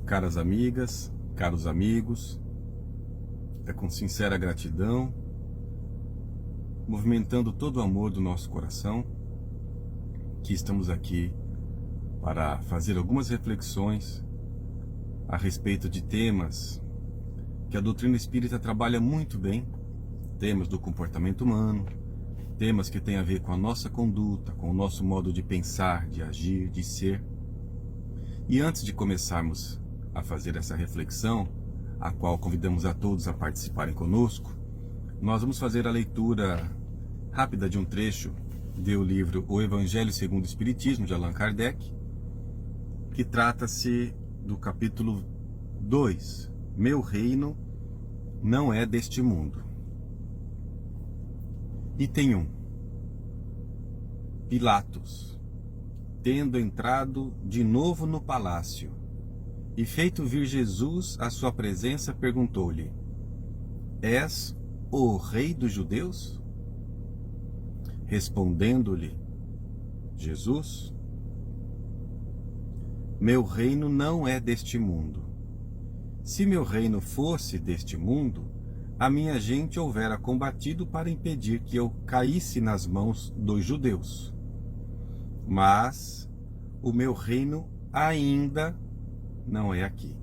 Caras amigas, caros amigos, é com sincera gratidão, movimentando todo o amor do nosso coração, que estamos aqui para fazer algumas reflexões a respeito de temas que a doutrina espírita trabalha muito bem, temas do comportamento humano, temas que têm a ver com a nossa conduta, com o nosso modo de pensar, de agir, de ser. E antes de começarmos a fazer essa reflexão, a qual convidamos a todos a participarem conosco, nós vamos fazer a leitura rápida de um trecho do livro O Evangelho segundo o Espiritismo, de Allan Kardec, que trata-se do capítulo 2, Meu reino não é deste mundo. Item 1. Pilatos, tendo entrado de novo no palácio, e feito vir Jesus à sua presença, perguntou-lhe: És o rei dos judeus? Respondendo-lhe Jesus: Meu reino não é deste mundo. Se meu reino fosse deste mundo, a minha gente houvera combatido para impedir que eu caísse nas mãos dos judeus. Mas o meu reino ainda não é aqui.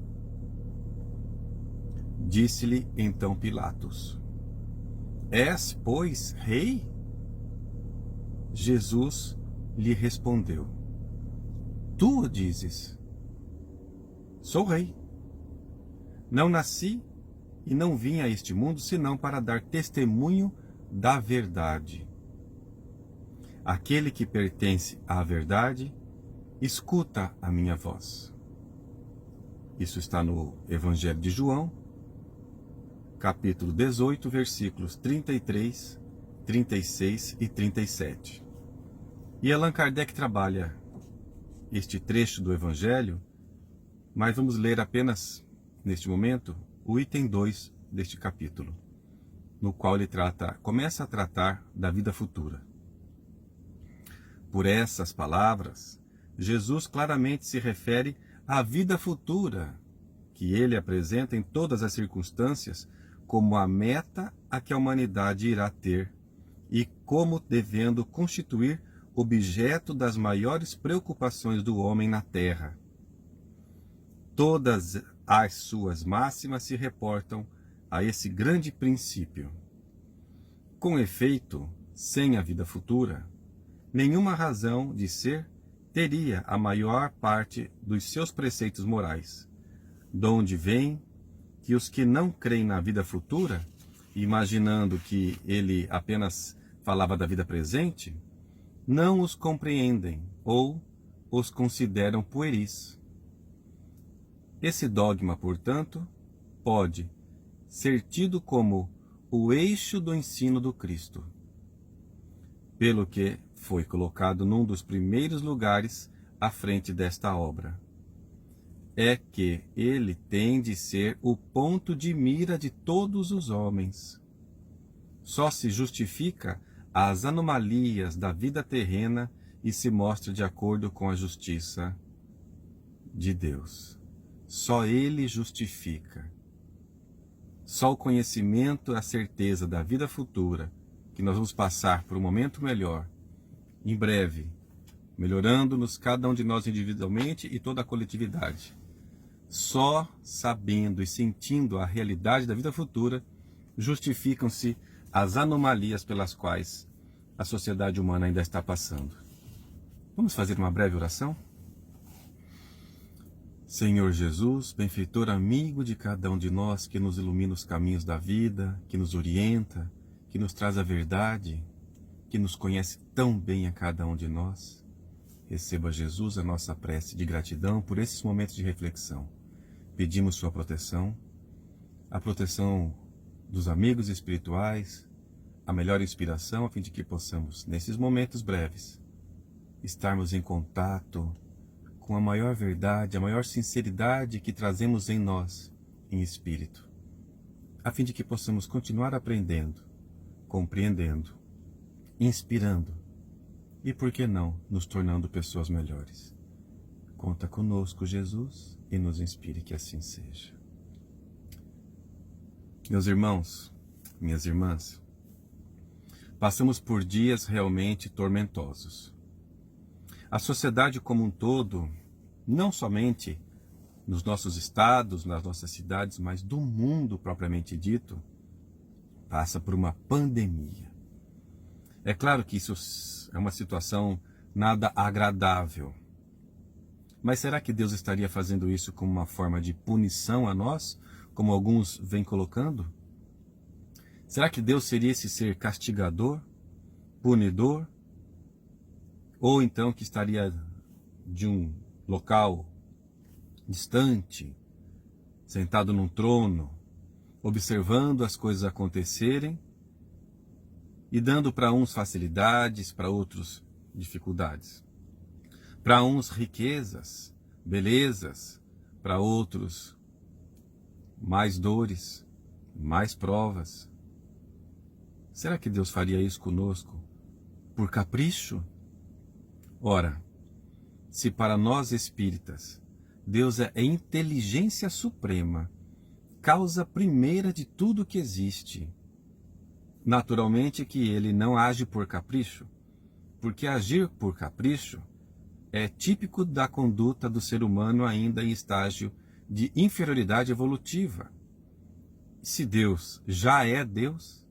Disse-lhe então Pilatos: És, pois, rei? Jesus lhe respondeu: Tu o dizes. Sou rei. Não nasci e não vim a este mundo senão para dar testemunho da verdade. Aquele que pertence à verdade, escuta a minha voz. Isso está no Evangelho de João, capítulo 18, versículos 33, 36 e 37. E Allan Kardec trabalha este trecho do Evangelho, mas vamos ler apenas, neste momento, o item 2 deste capítulo, no qual ele começa a tratar da vida futura. Por essas palavras, Jesus claramente se refere à vida futura, que ele apresenta em todas as circunstâncias como a meta a que a humanidade irá ter e como devendo constituir objeto das maiores preocupações do homem na Terra. Todas as suas máximas se reportam a esse grande princípio. Com efeito, sem a vida futura, nenhuma razão de ser teria a maior parte dos seus preceitos morais, donde vem que os que não creem na vida futura, imaginando que ele apenas falava da vida presente, não os compreendem ou os consideram pueris. Esse dogma, portanto, pode ser tido como o eixo do ensino do Cristo, pelo que foi colocado num dos primeiros lugares à frente desta obra. É que ele tem de ser o ponto de mira de todos os homens. Só se justifica as anomalias da vida terrena e se mostra de acordo com a justiça de Deus. Só ele justifica. Só o conhecimento e a certeza da vida futura, que nós vamos passar por um momento melhor, em breve, melhorando-nos cada um de nós individualmente e toda a coletividade. Só sabendo e sentindo a realidade da vida futura, justificam-se as anomalias pelas quais a sociedade humana ainda está passando. Vamos fazer uma breve oração? Senhor Jesus, benfeitor amigo de cada um de nós, que nos ilumina os caminhos da vida, que nos orienta, que nos traz a verdade, que nos conhece tão bem a cada um de nós, receba, Jesus, a nossa prece de gratidão por esses momentos de reflexão. Pedimos sua proteção, a proteção dos amigos espirituais, a melhor inspiração, a fim de que possamos, nesses momentos breves, estarmos em contato com a maior verdade, a maior sinceridade que trazemos em nós, em espírito, a fim de que possamos continuar aprendendo, compreendendo, inspirando e, por que não, nos tornando pessoas melhores. Conta conosco, Jesus, e nos inspire que assim seja. Meus irmãos, minhas irmãs, passamos por dias realmente tormentosos. A sociedade como um todo, não somente nos nossos estados, nas nossas cidades, mas do mundo propriamente dito, passa por uma pandemia. É claro que isso é uma situação nada agradável. Mas será que Deus estaria fazendo isso como uma forma de punição a nós, como alguns vêm colocando? Será que Deus seria esse ser castigador, punidor? Ou então que estaria de um local distante, sentado num trono, observando as coisas acontecerem e dando para uns facilidades, para outros dificuldades. Para uns riquezas, belezas, para outros mais dores, mais provas. Será que Deus faria isso conosco por capricho? Ora, se para nós espíritas Deus é a inteligência suprema, causa primeira de tudo que existe, naturalmente que ele não age por capricho, porque agir por capricho é típico da conduta do ser humano ainda em estágio de inferioridade evolutiva. Se Deus já é Deus,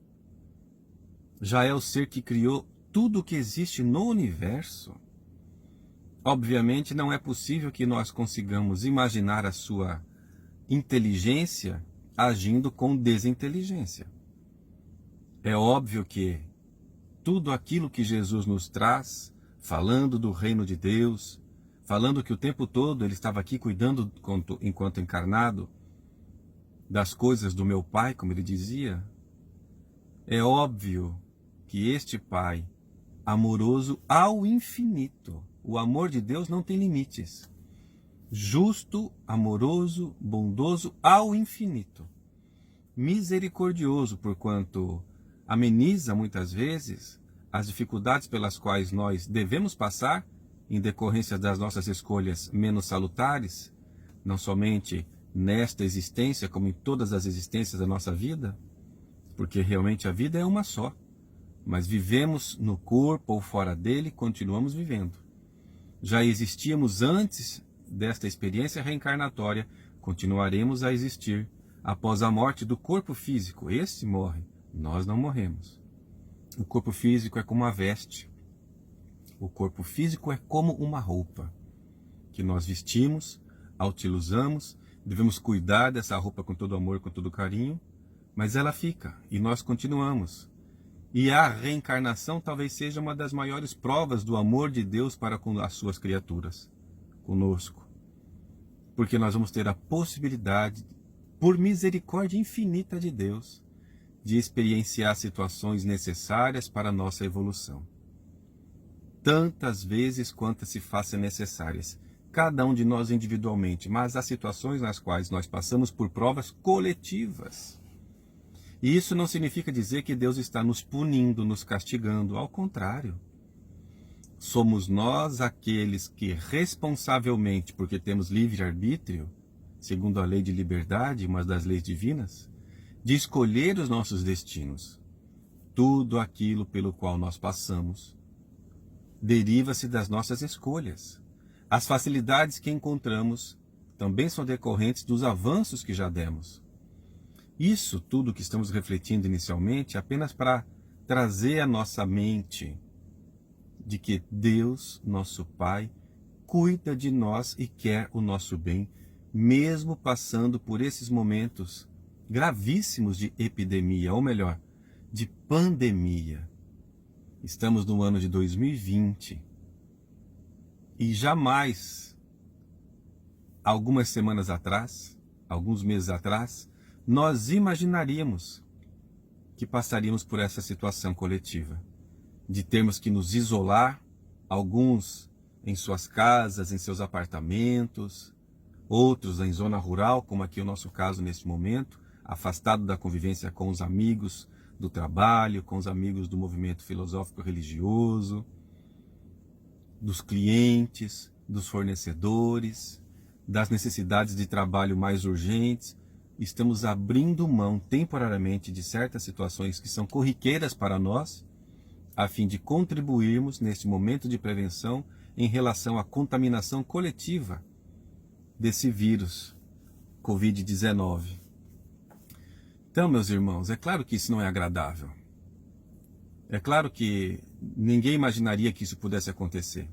já é o ser que criou tudo o que existe no universo, obviamente não é possível que nós consigamos imaginar a sua inteligência agindo com desinteligência. É óbvio que tudo aquilo que Jesus nos traz, falando do reino de Deus, falando que o tempo todo ele estava aqui cuidando, enquanto encarnado, das coisas do meu Pai, como ele dizia, é óbvio que este Pai, amoroso ao infinito, o amor de Deus não tem limites, justo, amoroso, bondoso ao infinito, misericordioso, porquanto ameniza muitas vezes as dificuldades pelas quais nós devemos passar em decorrência das nossas escolhas menos salutares, não somente nesta existência, como em todas as existências da nossa vida, porque realmente a vida é uma só, mas vivemos no corpo ou fora dele, continuamos vivendo. Já existíamos antes desta experiência reencarnatória, continuaremos a existir após a morte do corpo físico. Este morre, nós não morremos. O corpo físico é como uma veste. O corpo físico é como uma roupa que nós vestimos, a utilizamos, devemos cuidar dessa roupa com todo amor, com todo carinho, mas ela fica e nós continuamos. E a reencarnação talvez seja uma das maiores provas do amor de Deus para com as suas criaturas, conosco. Porque nós vamos ter a possibilidade, por misericórdia infinita de Deus, de experienciar situações necessárias para a nossa evolução. Tantas vezes quantas se façam necessárias, cada um de nós individualmente, mas há situações nas quais nós passamos por provas coletivas. E isso não significa dizer que Deus está nos punindo, nos castigando, ao contrário. Somos nós aqueles que responsavelmente, porque temos livre-arbítrio, segundo a lei de liberdade, uma das leis divinas, de escolher os nossos destinos. Tudo aquilo pelo qual nós passamos deriva-se das nossas escolhas. As facilidades que encontramos também são decorrentes dos avanços que já demos. Isso tudo que estamos refletindo inicialmente é apenas para trazer à nossa mente de que Deus, nosso Pai, cuida de nós e quer o nosso bem, mesmo passando por esses momentos gravíssimos de epidemia, ou melhor, de pandemia. Estamos no ano de 2020 e jamais, algumas semanas atrás, alguns meses atrás, nós imaginaríamos que passaríamos por essa situação coletiva, de termos que nos isolar, alguns em suas casas, em seus apartamentos, outros em zona rural, como aqui é o nosso caso neste momento, afastado da convivência com os amigos do trabalho, com os amigos do movimento filosófico religioso, dos clientes, dos fornecedores, das necessidades de trabalho mais urgentes. Estamos abrindo mão temporariamente de certas situações que são corriqueiras para nós, a fim de contribuirmos neste momento de prevenção em relação à contaminação coletiva desse vírus Covid-19. Então, meus irmãos, é claro que isso não é agradável. É claro que ninguém imaginaria que isso pudesse acontecer.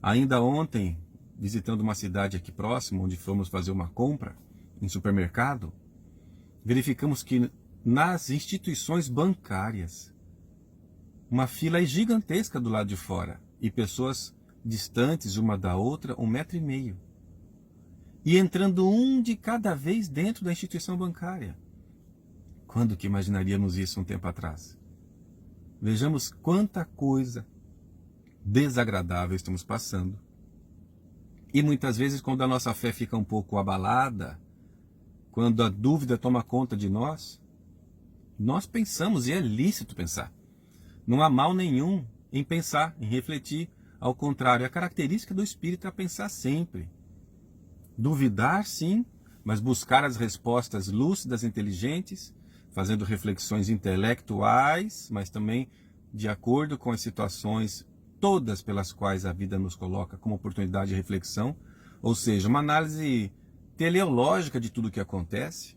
Ainda ontem, visitando uma cidade aqui próxima, onde fomos fazer uma compra em supermercado, verificamos que nas instituições bancárias, uma fila gigantesca do lado de fora e pessoas distantes uma da outra 1,5 metro. E entrando um de cada vez dentro da instituição bancária. Quando que imaginaríamos isso um tempo atrás? Vejamos quanta coisa desagradável estamos passando. E muitas vezes, quando a nossa fé fica um pouco abalada, quando a dúvida toma conta de nós pensamos, e é lícito pensar. Não há mal nenhum em pensar, em refletir. Ao contrário, a característica do espírito é pensar sempre. Duvidar, sim, mas buscar as respostas lúcidas, inteligentes, fazendo reflexões intelectuais, mas também de acordo com as situações todas pelas quais a vida nos coloca como oportunidade de reflexão, ou seja, uma análise teleológica de tudo o que acontece,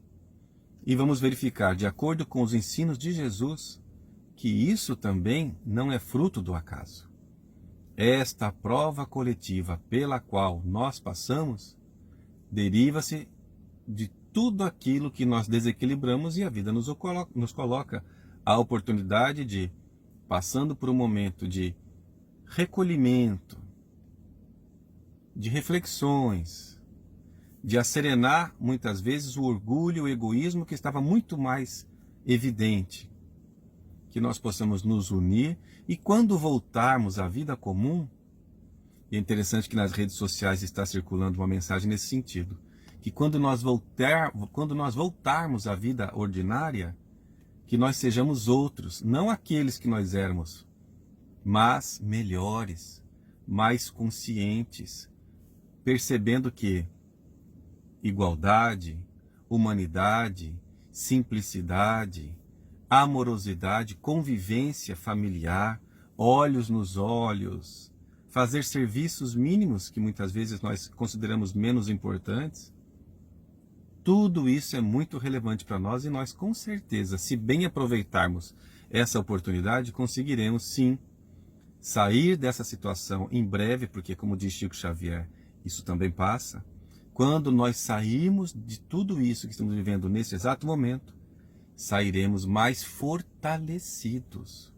e vamos verificar, de acordo com os ensinos de Jesus, que isso também não é fruto do acaso. Esta prova coletiva pela qual nós passamos deriva-se de tudo aquilo que nós desequilibramos, e a vida nos coloca a oportunidade de, passando por um momento de recolhimento, de reflexões, de acerenar muitas vezes o orgulho e o egoísmo que estava muito mais evidente, que nós possamos nos unir, e quando voltarmos à vida comum, e é interessante que nas redes sociais está circulando uma mensagem nesse sentido, que quando nós voltarmos à vida ordinária, que nós sejamos outros, não aqueles que nós éramos, mas melhores, mais conscientes, percebendo que igualdade, humanidade, simplicidade, amorosidade, convivência familiar, olhos nos olhos, fazer serviços mínimos que muitas vezes nós consideramos menos importantes, tudo isso é muito relevante para nós, e nós com certeza, se bem aproveitarmos essa oportunidade, conseguiremos sim sair dessa situação em breve, porque como diz Chico Xavier, isso também passa. Quando nós sairmos de tudo isso que estamos vivendo nesse exato momento, sairemos mais fortalecidos.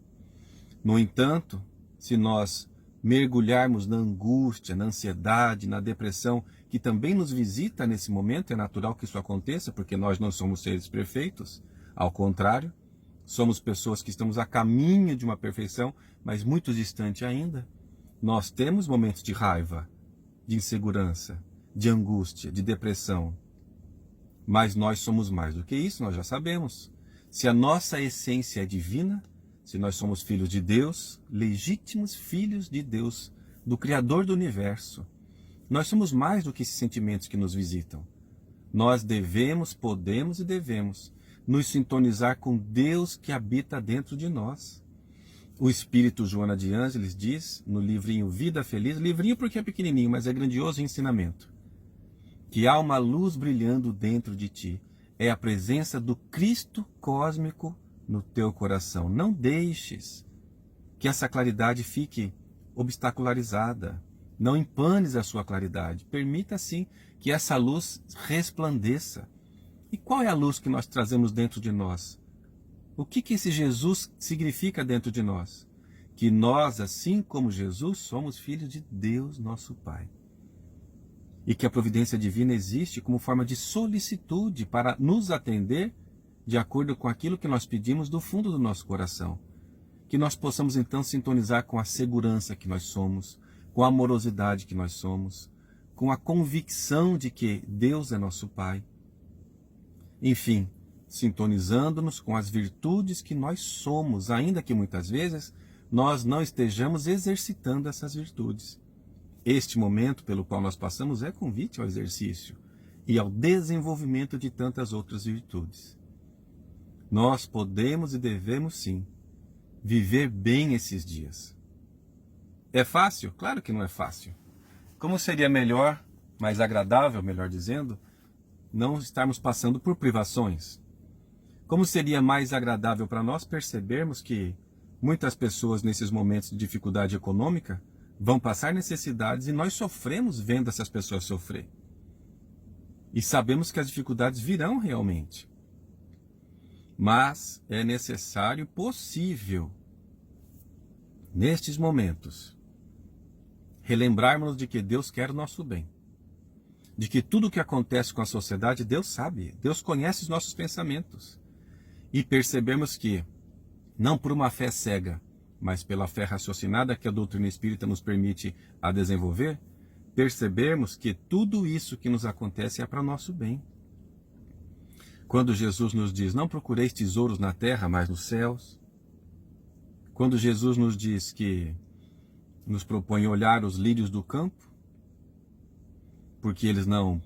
No entanto, se nós mergulharmos na angústia, na ansiedade, na depressão, que também nos visita nesse momento, é natural que isso aconteça, porque nós não somos seres perfeitos, ao contrário, somos pessoas que estamos a caminho de uma perfeição, mas muito distante ainda. Nós temos momentos de raiva, de insegurança, de angústia, de depressão, mas nós somos mais do que isso, nós já sabemos. Se a nossa essência é divina, se nós somos filhos de Deus, legítimos filhos de Deus, do Criador do Universo, nós somos mais do que esses sentimentos que nos visitam. Nós devemos, podemos e devemos nos sintonizar com Deus que habita dentro de nós. O Espírito Joana de Ângeles diz, no livrinho Vida Feliz, livrinho porque é pequenininho, mas é grandioso ensinamento, que há uma luz brilhando dentro de ti. É a presença do Cristo cósmico no teu coração. Não deixes que essa claridade fique obstacularizada. Não empanes a sua claridade. Permita, sim, que essa luz resplandeça. E qual é a luz que nós trazemos dentro de nós? O que esse Jesus significa dentro de nós? Que nós, assim como Jesus, somos filhos de Deus, nosso Pai. E que a providência divina existe como forma de solicitude para nos atender de acordo com aquilo que nós pedimos do fundo do nosso coração. Que nós possamos então sintonizar com a segurança que nós somos, com a amorosidade que nós somos, com a convicção de que Deus é nosso Pai. Enfim, sintonizando-nos com as virtudes que nós somos, ainda que muitas vezes nós não estejamos exercitando essas virtudes. este momento pelo qual nós passamos é convite ao exercício e ao desenvolvimento de tantas outras virtudes. Nós podemos e devemos sim viver bem esses dias. É fácil? Claro que não é fácil. Como seria melhor, mais agradável, melhor dizendo, não estarmos passando por privações? Como seria mais agradável para nós percebermos que muitas pessoas nesses momentos de dificuldade econômica vão passar necessidades e nós sofremos vendo essas pessoas sofrer. E sabemos que as dificuldades virão realmente. Mas é necessário, possível, nestes momentos, relembrarmos de que Deus quer o nosso bem. De que tudo o que acontece com a sociedade, Deus sabe, Deus conhece os nossos pensamentos. E percebemos que, não por uma fé cega, mas pela fé raciocinada que a doutrina espírita nos permite a desenvolver, percebermos que tudo isso que nos acontece é para nosso bem. Quando Jesus nos diz, não procureis tesouros na terra, mas nos céus. Quando Jesus nos diz que nos propõe olhar os lírios do campo, porque eles não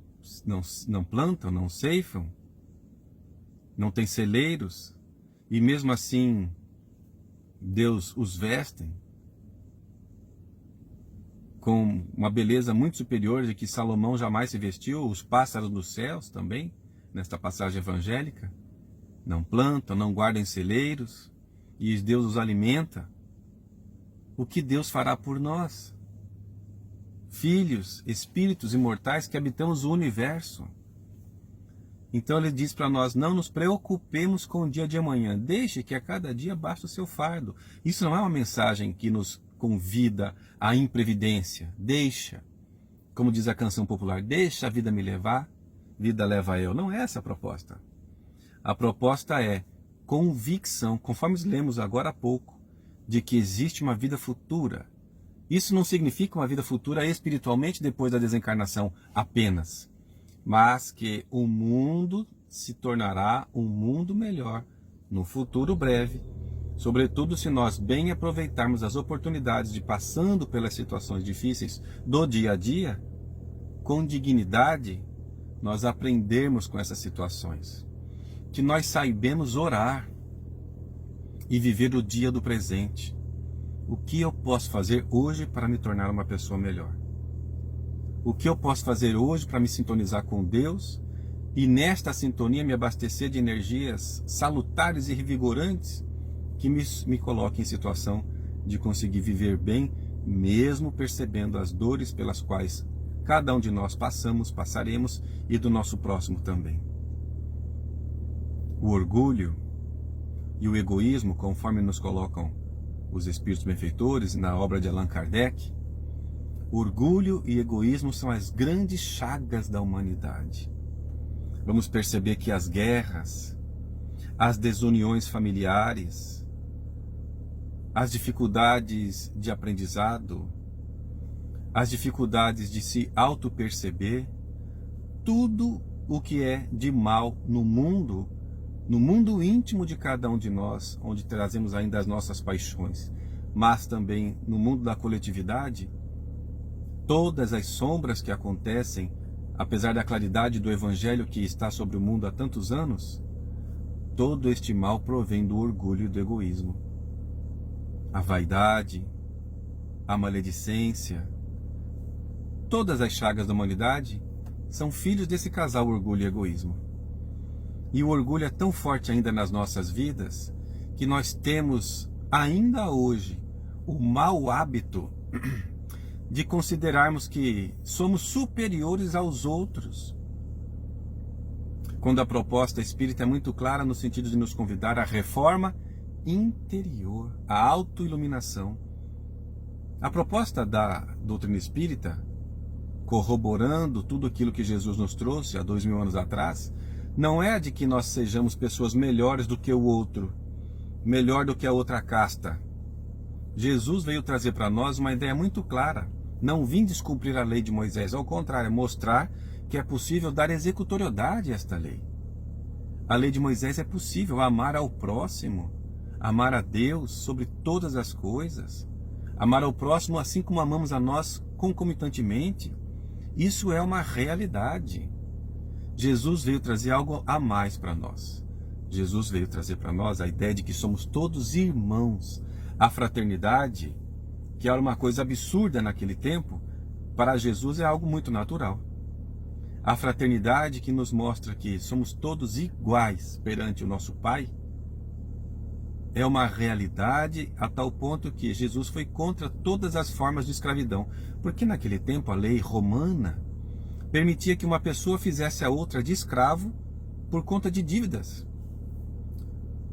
plantam, não ceifam, não têm celeiros, e mesmo assim Deus os veste com uma beleza muito superior de que Salomão jamais se vestiu, os pássaros dos céus também, nesta passagem evangélica, não plantam, não guardam celeiros, e Deus os alimenta. O que Deus fará por nós? Filhos, espíritos imortais que habitamos o universo. Então ele diz para nós, não nos preocupemos com o dia de amanhã, deixe que a cada dia basta o seu fardo. Isso não é uma mensagem que nos convida à imprevidência. Deixa, como diz a canção popular, deixa a vida me levar, vida leva eu. Não é essa a proposta. A proposta é convicção, conforme lemos agora há pouco, de que existe uma vida futura. Isso não significa uma vida futura espiritualmente depois da desencarnação apenas, mas que o mundo se tornará um mundo melhor no futuro breve, sobretudo se nós bem aproveitarmos as oportunidades de passando pelas situações difíceis do dia a dia, com dignidade, nós aprendermos com essas situações, que nós saibamos orar e viver o dia do presente. O que eu posso fazer hoje para me tornar uma pessoa melhor? O que eu posso fazer hoje para me sintonizar com Deus e nesta sintonia me abastecer de energias salutares e revigorantes que me coloquem em situação de conseguir viver bem, mesmo percebendo as dores pelas quais cada um de nós passaremos e do nosso próximo também. O orgulho e o egoísmo, conforme nos colocam os espíritos benfeitores na obra de Allan Kardec, orgulho e egoísmo são as grandes chagas da humanidade. Vamos perceber que as guerras, as desuniões familiares, as dificuldades de aprendizado, as dificuldades de se auto-perceber, tudo o que é de mal no mundo íntimo de cada um de nós, onde trazemos ainda as nossas paixões, mas também no mundo da coletividade, todas as sombras que acontecem, apesar da claridade do Evangelho que está sobre o mundo há tantos anos, todo este mal provém do orgulho e do egoísmo. A vaidade, a maledicência, todas as chagas da humanidade são filhos desse casal orgulho e egoísmo. E o orgulho é tão forte ainda nas nossas vidas que nós temos ainda hoje o mau hábito de considerarmos que somos superiores aos outros, quando a proposta espírita é muito clara no sentido de nos convidar à reforma interior, à autoiluminação. A proposta da doutrina espírita, corroborando tudo aquilo que Jesus nos trouxe há 2000 anos atrás, não é a de que nós sejamos pessoas melhores do que o outro, melhor do que a outra casta. Jesus veio trazer para nós uma ideia muito clara. Não vim descumprir a lei de Moisés, ao contrário, mostrar que é possível dar executoriedade a esta lei. A lei de Moisés é possível amar ao próximo, amar a Deus sobre todas as coisas, amar ao próximo assim como amamos a nós concomitantemente. Isso é uma realidade. Jesus veio trazer algo a mais para nós. Jesus veio trazer para nós a ideia de que somos todos irmãos. A fraternidade, que era uma coisa absurda naquele tempo, para Jesus é algo muito natural. A fraternidade que nos mostra que somos todos iguais perante o nosso Pai, é uma realidade a tal ponto que Jesus foi contra todas as formas de escravidão. Porque naquele tempo a lei romana permitia que uma pessoa fizesse a outra de escravo por conta de dívidas.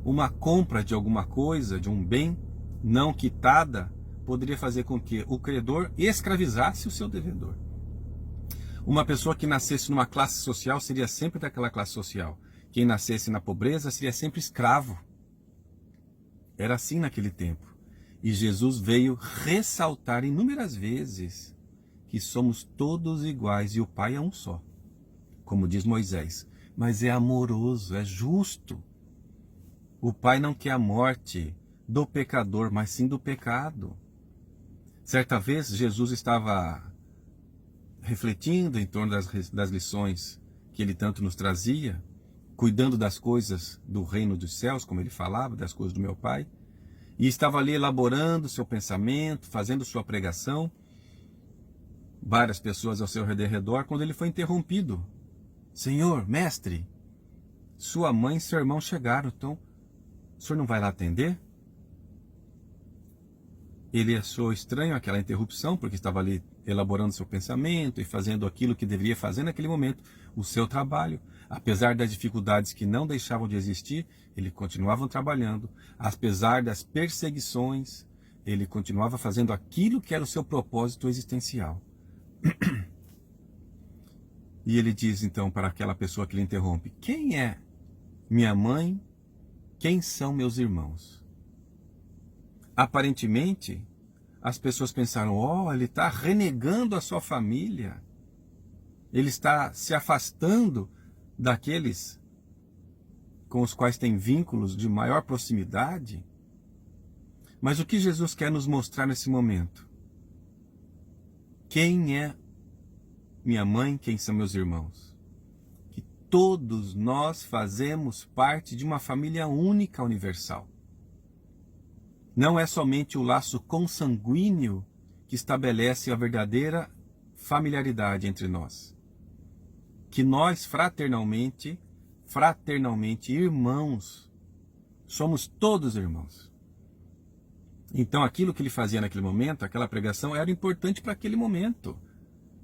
Uma compra de alguma coisa, de um bem não quitada, poderia fazer com que o credor escravizasse o seu devedor. Uma pessoa que nascesse numa classe social seria sempre daquela classe social. Quem nascesse na pobreza seria sempre escravo. Era assim naquele tempo. E Jesus veio ressaltar inúmeras vezes que somos todos iguais e o Pai é um só. Como diz Moisés. Mas é amoroso, é justo. O Pai não quer a morte do pecador, mas sim do pecado. Certa vez Jesus estava refletindo em torno das lições que ele tanto nos trazia, cuidando das coisas do reino dos céus, como ele falava, das coisas do meu Pai, e estava ali elaborando seu pensamento, fazendo sua pregação, várias pessoas ao seu redor, quando ele foi interrompido. Senhor, mestre, sua mãe e seu irmão chegaram, então o senhor não vai lá atender? Ele achou estranho aquela interrupção, porque estava ali elaborando seu pensamento e fazendo aquilo que deveria fazer naquele momento, o seu trabalho. Apesar das dificuldades que não deixavam de existir, ele continuava trabalhando. Apesar das perseguições, ele continuava fazendo aquilo que era o seu propósito existencial. E ele diz então para aquela pessoa que lhe interrompe: quem é minha mãe? Quem são meus irmãos? Aparentemente, as pessoas pensaram: oh, ele está renegando a sua família. Ele está se afastando daqueles com os quais tem vínculos de maior proximidade. Mas o que Jesus quer nos mostrar nesse momento? Quem é minha mãe? Quem são meus irmãos? Que todos nós fazemos parte de uma família única universal. Não é somente o laço consanguíneo que estabelece a verdadeira familiaridade entre nós. Que nós fraternalmente, irmãos, somos todos irmãos. Então aquilo que ele fazia naquele momento, aquela pregação, era importante para aquele momento.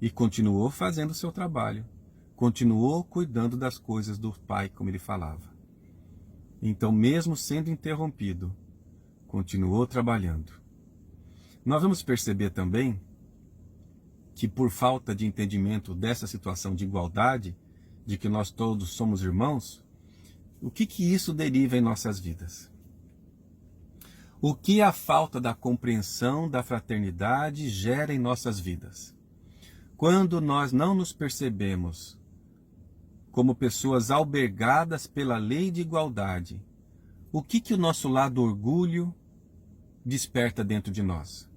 E continuou fazendo o seu trabalho. Continuou cuidando das coisas do Pai, como ele falava. Então, mesmo sendo interrompido, continuou trabalhando. Nós vamos perceber também que por falta de entendimento dessa situação de igualdade, de que nós todos somos irmãos, o que isso deriva em nossas vidas? O que a falta da compreensão da fraternidade gera em nossas vidas? Quando nós não nos percebemos como pessoas albergadas pela lei de igualdade, o que o nosso lado orgulho desperta dentro de nós?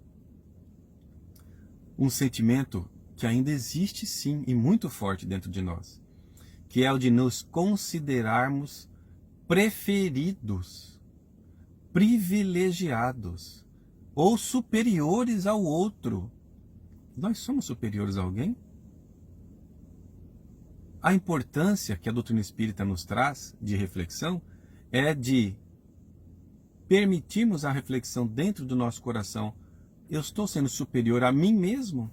Um sentimento que ainda existe sim e muito forte dentro de nós, que é o de nos considerarmos preferidos, privilegiados ou superiores ao outro. Nós somos superiores a alguém? A importância que a doutrina espírita nos traz de reflexão é de permitirmos a reflexão dentro do nosso coração. Eu estou sendo superior a mim mesmo?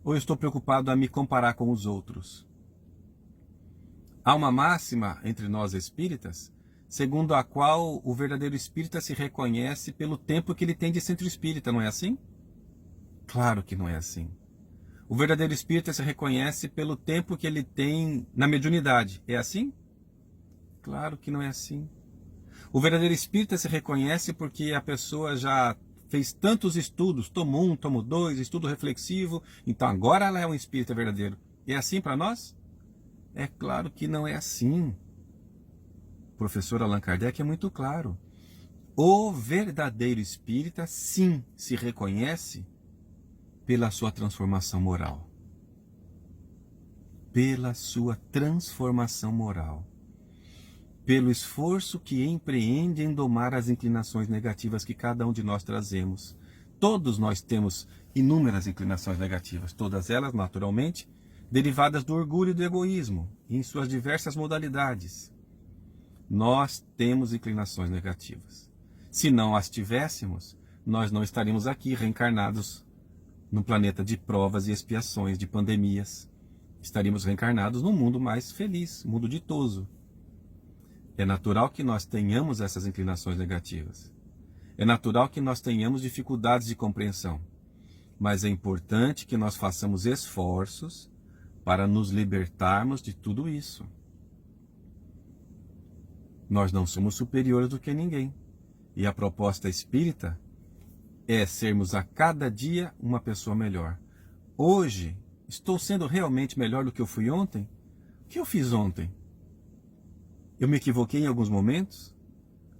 Ou eu estou preocupado a me comparar com os outros? Há uma máxima entre nós espíritas, segundo a qual o verdadeiro espírita se reconhece pelo tempo que ele tem de centro espírita, não é assim? Claro que não é assim. O verdadeiro espírita se reconhece pelo tempo que ele tem na mediunidade. É assim? Claro que não é assim. O verdadeiro espírita se reconhece porque a pessoa já fez tantos estudos, tomo 1, tomo 2, estudo reflexivo, então agora ela é um espírita verdadeiro. É assim para nós? É claro que não é assim. O professor Allan Kardec é muito claro. O verdadeiro espírita, sim, se reconhece pela sua transformação moral. Pela sua transformação moral. Pelo esforço que empreende em domar as inclinações negativas que cada um de nós trazemos. Todos nós temos inúmeras inclinações negativas, todas elas, naturalmente, derivadas do orgulho e do egoísmo, em suas diversas modalidades. Nós temos inclinações negativas. Se não as tivéssemos, nós não estaríamos aqui reencarnados num planeta de provas e expiações, de pandemias. Estaríamos reencarnados num mundo mais feliz, mundo ditoso. É natural que nós tenhamos essas inclinações negativas. É natural que nós tenhamos dificuldades de compreensão. Mas é importante que nós façamos esforços para nos libertarmos de tudo isso. Nós não somos superiores do que ninguém. E a proposta espírita é sermos a cada dia uma pessoa melhor. Hoje, estou sendo realmente melhor do que eu fui ontem? O que eu fiz ontem? Eu me equivoquei em alguns momentos?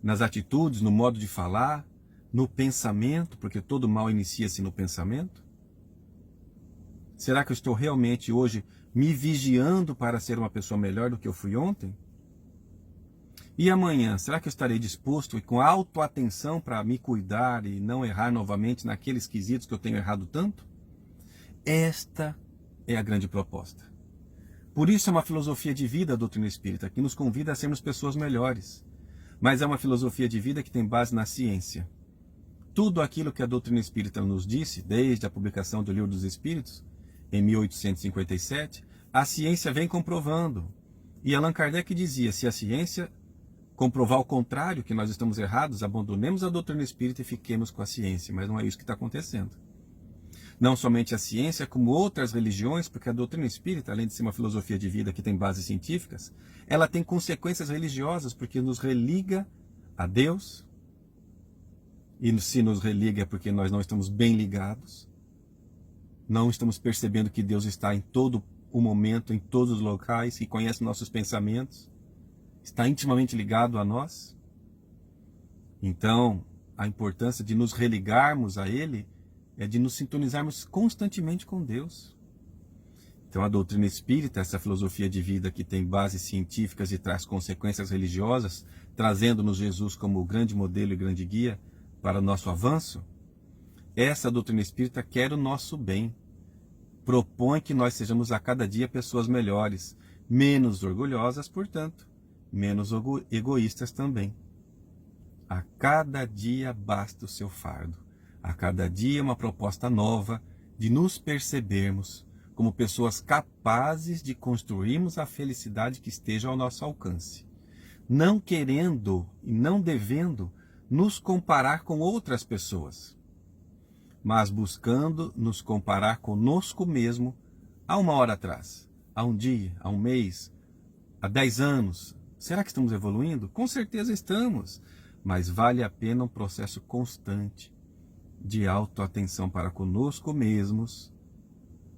Nas atitudes, no modo de falar, no pensamento, porque todo mal inicia-se no pensamento? Será que eu estou realmente hoje me vigiando para ser uma pessoa melhor do que eu fui ontem? E amanhã, será que eu estarei disposto e com autoatenção para me cuidar e não errar novamente naqueles quesitos que eu tenho errado tanto? Esta é a grande proposta. Por isso é uma filosofia de vida a doutrina espírita, que nos convida a sermos pessoas melhores. Mas é uma filosofia de vida que tem base na ciência. Tudo aquilo que a doutrina espírita nos disse, desde a publicação do Livro dos Espíritos, em 1857, a ciência vem comprovando. E Allan Kardec dizia, se a ciência comprovar o contrário, que nós estamos errados, abandonemos a doutrina espírita e fiquemos com a ciência. Mas não é isso que está acontecendo. Não somente a ciência, como outras religiões, porque a doutrina espírita, além de ser uma filosofia de vida que tem bases científicas, ela tem consequências religiosas, porque nos religa a Deus, e se nos religa é porque nós não estamos bem ligados, não estamos percebendo que Deus está em todo o momento, em todos os locais, que conhece nossos pensamentos, está intimamente ligado a nós. Então, a importância de nos religarmos a Ele é de nos sintonizarmos constantemente com Deus. Então a doutrina espírita, essa filosofia de vida que tem bases científicas e traz consequências religiosas, trazendo-nos Jesus como o grande modelo e grande guia para o nosso avanço, essa doutrina espírita quer o nosso bem. Propõe que nós sejamos a cada dia pessoas melhores, menos orgulhosas, portanto, menos egoístas também. A cada dia basta o seu fardo. A cada dia uma proposta nova de nos percebermos como pessoas capazes de construirmos a felicidade que esteja ao nosso alcance. Não querendo e não devendo nos comparar com outras pessoas, mas buscando nos comparar conosco mesmo há uma hora atrás, há um dia, há um mês, há 10 anos. Será que estamos evoluindo? Com certeza estamos, mas vale a pena um processo constante de autoatenção para conosco mesmos,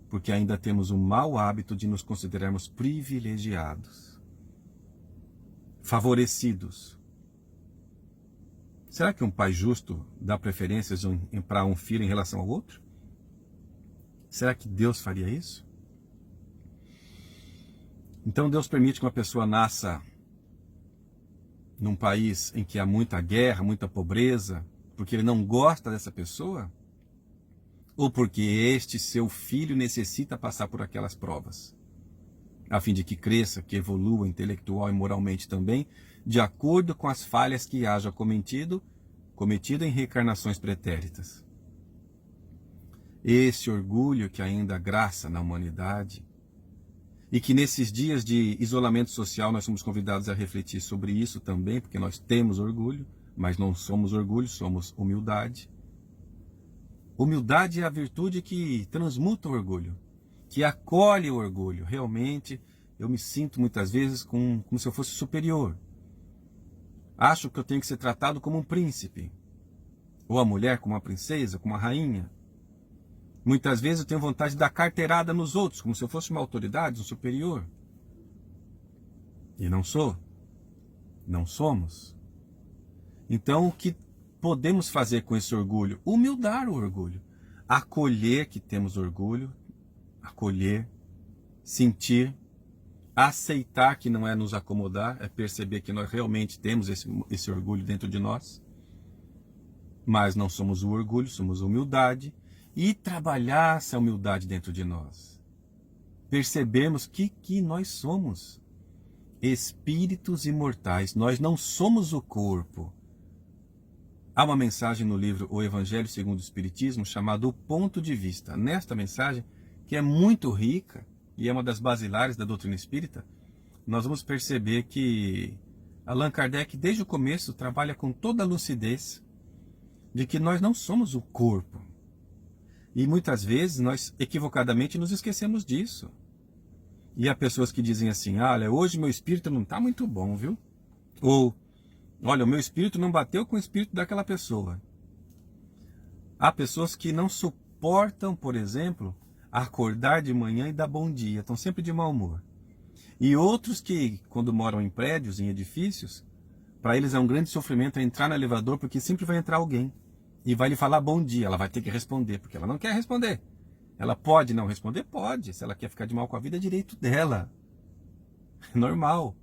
porque ainda temos o mau hábito de nos considerarmos privilegiados, favorecidos. Será que um pai justo dá preferências para um filho em relação ao outro? Será que Deus faria isso? Então Deus permite que uma pessoa nasça num país em que há muita guerra, muita pobreza, porque ele não gosta dessa pessoa? Ou porque este seu filho necessita passar por aquelas provas, a fim de que cresça, que evolua intelectual e moralmente também, de acordo com as falhas que haja cometido em reencarnações pretéritas? Esse orgulho que ainda graça na humanidade, e que nesses dias de isolamento social nós somos convidados a refletir sobre isso também, porque nós temos orgulho, mas não somos orgulho, somos humildade. Humildade é a virtude que transmuta o orgulho, que acolhe o orgulho. Realmente, eu me sinto muitas vezes como se eu fosse superior. Acho que eu tenho que ser tratado como um príncipe, ou a mulher como uma princesa, como uma rainha. Muitas vezes eu tenho vontade de dar carteirada nos outros, como se eu fosse uma autoridade, um superior. E não sou. Não somos. Então, o que podemos fazer com esse orgulho? Humildar o orgulho. acolher que temos orgulho, acolher, sentir, aceitar que não é nos acomodar, é perceber que nós realmente temos esse orgulho dentro de nós, mas não somos o orgulho, somos a humildade, e trabalhar essa humildade dentro de nós. Percebemos que nós somos espíritos imortais, nós não somos o corpo. Há uma mensagem no livro O Evangelho segundo o Espiritismo chamada O Ponto de Vista. Nesta mensagem, que é muito rica e é uma das basilares da doutrina espírita, nós vamos perceber que Allan Kardec, desde o começo, trabalha com toda a lucidez de que nós não somos o corpo. E muitas vezes nós equivocadamente nos esquecemos disso. E há pessoas que dizem assim, olha, hoje meu espírito não está muito bom, viu? Ou, olha, o meu espírito não bateu com o espírito daquela pessoa. Há pessoas que não suportam, por exemplo, acordar de manhã e dar bom dia, estão sempre de mau humor. E outros que, quando moram em prédios, em edifícios, para eles é um grande sofrimento entrar no elevador porque sempre vai entrar alguém e vai lhe falar bom dia, ela vai ter que responder, porque ela não quer responder. Ela pode não responder? Pode. Se ela quer ficar de mal com a vida, é direito dela. É normal.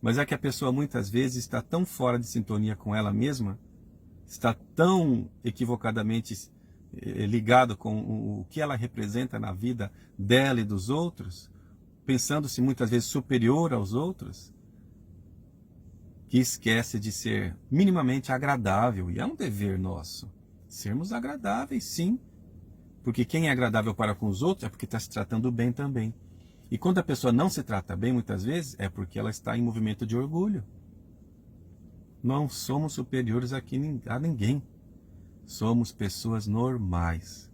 Mas é que a pessoa muitas vezes está tão fora de sintonia com ela mesma, está tão equivocadamente ligado com o que ela representa na vida dela e dos outros, pensando-se muitas vezes superior aos outros, que esquece de ser minimamente agradável. E é um dever nosso sermos agradáveis, sim. Porque quem é agradável para com os outros é porque está se tratando bem também. E quando a pessoa não se trata bem, muitas vezes, é porque ela está em movimento de orgulho. Não somos superiores aqui a ninguém. Somos pessoas normais.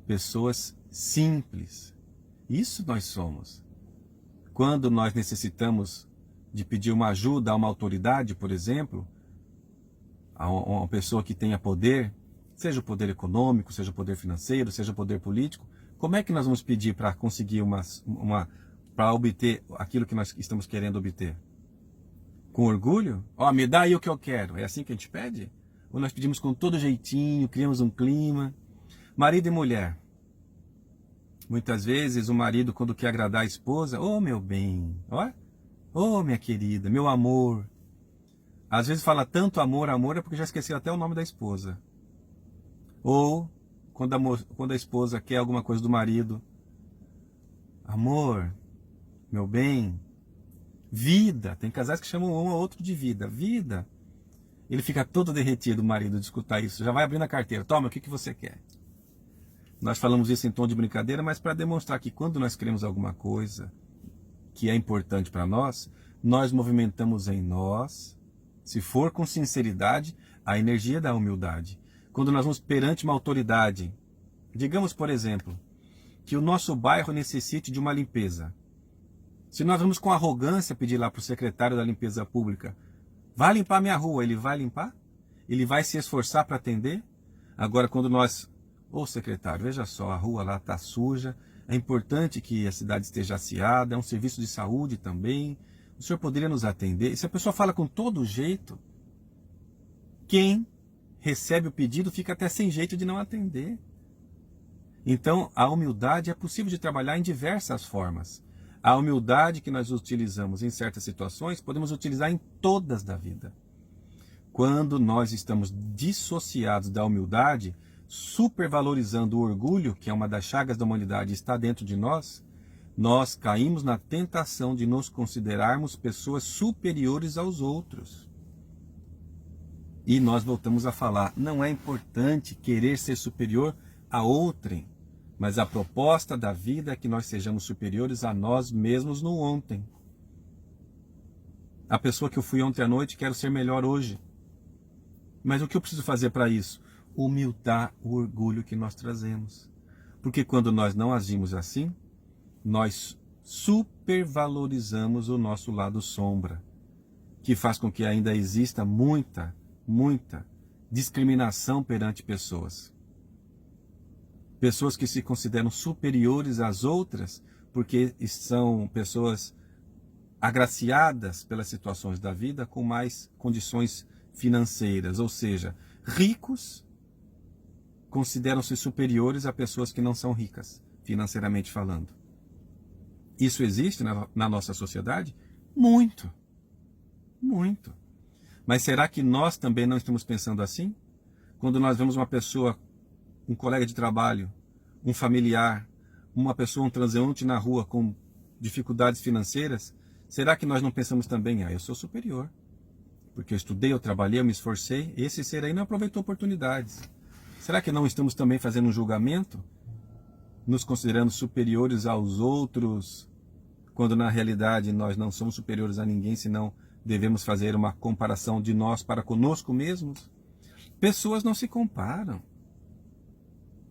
Pessoas simples. Isso nós somos. Quando nós necessitamos de pedir uma ajuda a uma autoridade, por exemplo, a uma pessoa que tenha poder, seja o poder econômico, seja o poder financeiro, seja o poder político, como é que nós vamos pedir para conseguir para obter aquilo que nós estamos querendo obter? Com orgulho? Ó, me dá aí o que eu quero. É assim que a gente pede? Ou nós pedimos com todo jeitinho, criamos um clima? Marido e mulher. Muitas vezes o marido, quando quer agradar a esposa, ô meu bem, ó, ô minha querida, meu amor. Às vezes fala tanto amor, amor, é porque já esqueceu até o nome da esposa. Ou, quando a esposa quer alguma coisa do marido, amor, meu bem, vida. Tem casais que chamam um ao outro de vida. Vida. Ele fica todo derretido, o marido, de escutar isso. Já vai abrindo a carteira. Toma, o que você quer? Nós falamos isso em tom de brincadeira, mas para demonstrar que quando nós queremos alguma coisa que é importante para nós, nós movimentamos em nós, se for com sinceridade, a energia da humildade. Quando nós vamos perante uma autoridade, digamos, por exemplo, que o nosso bairro necessite de uma limpeza. Se nós vamos com arrogância pedir lá para o secretário da limpeza pública, vai limpar minha rua, ele vai limpar? Ele vai se esforçar para atender? Agora, quando nós, ô secretário, veja só, a rua lá está suja, é importante que a cidade esteja asseada, é um serviço de saúde também, o senhor poderia nos atender? E se a pessoa fala com todo jeito, quem recebe o pedido fica até sem jeito de não atender. Então, a humildade é possível de trabalhar em diversas formas. A humildade que nós utilizamos em certas situações, podemos utilizar em todas da vida. Quando nós estamos dissociados da humildade, supervalorizando o orgulho, que é uma das chagas da humanidade, está dentro de nós, nós caímos na tentação de nos considerarmos pessoas superiores aos outros. E nós voltamos a falar, não é importante querer ser superior a outrem, mas a proposta da vida é que nós sejamos superiores a nós mesmos no ontem. A pessoa que eu fui ontem à noite, quero ser melhor hoje. Mas o que eu preciso fazer para isso? Humildar o orgulho que nós trazemos. Porque quando nós não agimos assim, nós supervalorizamos o nosso lado sombra, que faz com que ainda exista muita discriminação perante pessoas. Pessoas que se consideram superiores às outras porque são pessoas agraciadas pelas situações da vida com mais condições financeiras, ou seja, ricos consideram-se superiores a pessoas que não são ricas, financeiramente falando. Isso existe na nossa sociedade? Muito. Muito. Mas será que nós também não estamos pensando assim? Quando nós vemos uma pessoa, um colega de trabalho, um familiar, uma pessoa, um transeunte na rua com dificuldades financeiras, será que nós não pensamos também, eu sou superior? Porque eu estudei, eu trabalhei, eu me esforcei, esse ser aí não aproveitou oportunidades. Será que não estamos também fazendo um julgamento? Nos considerando superiores aos outros, quando na realidade nós não somos superiores a ninguém, senão devemos fazer uma comparação de nós para conosco mesmos? Pessoas não se comparam.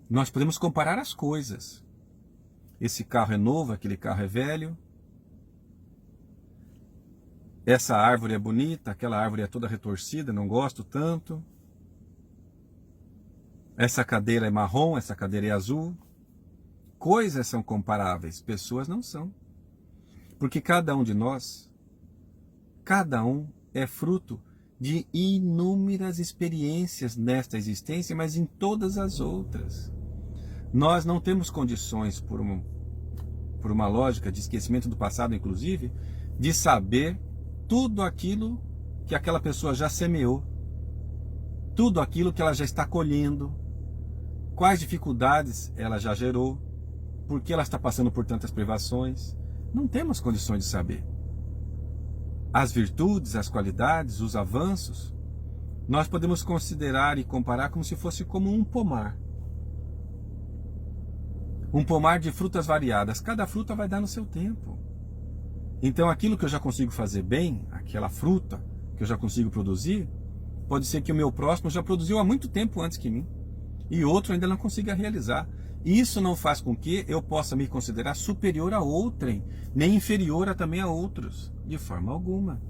Nós podemos comparar as coisas. Esse carro é novo, aquele carro é velho. Essa árvore é bonita, aquela árvore é toda retorcida, não gosto tanto. Essa cadeira é marrom, essa cadeira é azul. Coisas são comparáveis, pessoas não são. Porque cada um de nós, cada um é fruto de inúmeras experiências nesta existência, mas em todas as outras. Nós não temos condições, por uma lógica de esquecimento do passado, inclusive, de saber tudo aquilo que aquela pessoa já semeou, tudo aquilo que ela já está colhendo, quais dificuldades ela já gerou, por que ela está passando por tantas privações. Não temos condições de saber. As virtudes, as qualidades, os avanços, nós podemos considerar e comparar como se fosse como um pomar. Um pomar de frutas variadas. Cada fruta vai dar no seu tempo. Então aquilo que eu já consigo fazer bem, aquela fruta que eu já consigo produzir, pode ser que o meu próximo já produziu há muito tempo antes que mim. E outro ainda não consiga realizar. Isso não faz com que eu possa me considerar superior a outrem, nem inferior também a outros, de forma alguma.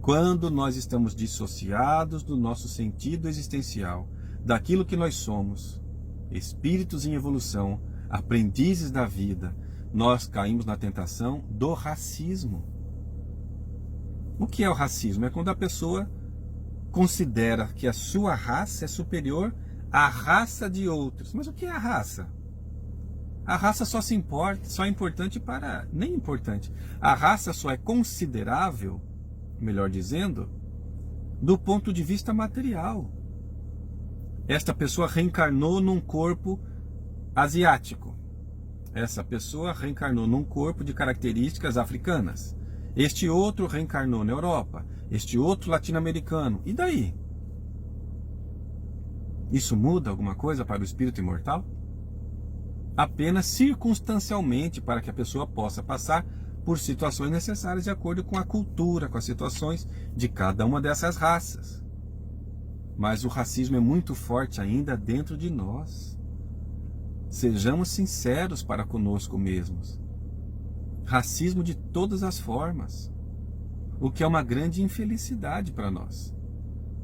Quando nós estamos dissociados do nosso sentido existencial, daquilo que nós somos, espíritos em evolução, aprendizes da vida, nós caímos na tentação do racismo. O que é o racismo? É quando a pessoa considera que a sua raça é superior à raça de outros. Mas o que é a raça? A raça só é importante para... Nem importante. A raça só é considerável, melhor dizendo, do ponto de vista material. Esta pessoa reencarnou num corpo asiático. Essa pessoa reencarnou num corpo de características africanas. Este outro reencarnou na Europa. Este outro latino-americano. E daí? Isso muda alguma coisa para o espírito imortal? Apenas circunstancialmente, para que a pessoa possa passar por situações necessárias de acordo com a cultura, com as situações de cada uma dessas raças. Mas o racismo é muito forte ainda dentro de nós. Sejamos sinceros para conosco mesmos. Racismo de todas as formas, o que é uma grande infelicidade para nós.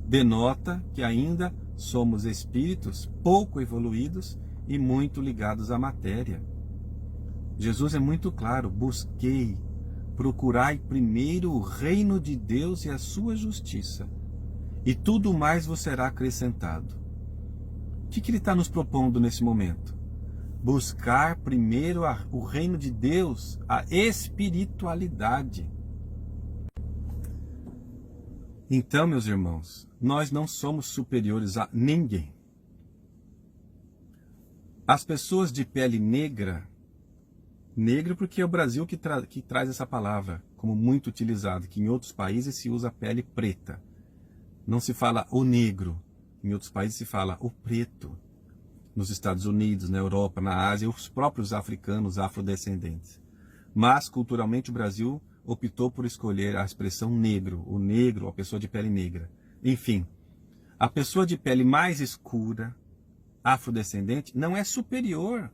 Denota que ainda somos espíritos pouco evoluídos e muito ligados à matéria. Jesus é muito claro: busquei, procurai primeiro o reino de Deus e a sua justiça, e tudo mais vos será acrescentado. O que ele está nos propondo nesse momento? Buscar primeiro o reino de Deus, a espiritualidade. Então, meus irmãos, nós não somos superiores a ninguém. As pessoas de pele negra, negro porque é o Brasil que traz essa palavra como muito utilizada, que em outros países se usa pele preta. Não se fala o negro, em outros países se fala o preto. Nos Estados Unidos, na Europa, na Ásia, os próprios africanos, afrodescendentes. Mas, culturalmente, o Brasil optou por escolher a expressão negro, o negro, a pessoa de pele negra. Enfim, a pessoa de pele mais escura, afrodescendente, não é superior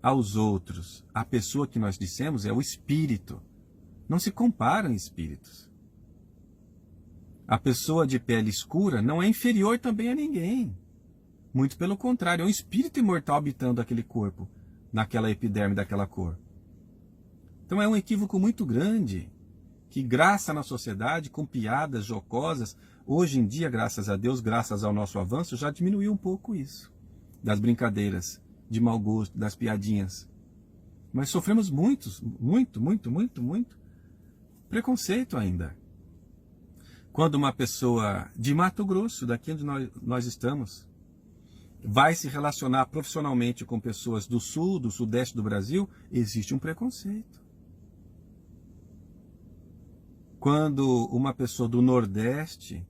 aos outros. A pessoa que nós dissemos é o espírito. Não se comparam espíritos. A pessoa de pele escura não é inferior também a ninguém. Muito pelo contrário, é um espírito imortal habitando aquele corpo, naquela epiderme daquela cor. Então é um equívoco muito grande, que graça na sociedade, com piadas jocosas, Hoje em dia, graças a Deus, graças ao nosso avanço, já diminuiu um pouco isso. Das brincadeiras, de mau gosto, das piadinhas. Mas sofremos muito preconceito ainda. Quando uma pessoa de Mato Grosso, daqui onde nós estamos, vai se relacionar profissionalmente com pessoas do sul, do sudeste do Brasil, existe um preconceito. Quando uma pessoa do nordeste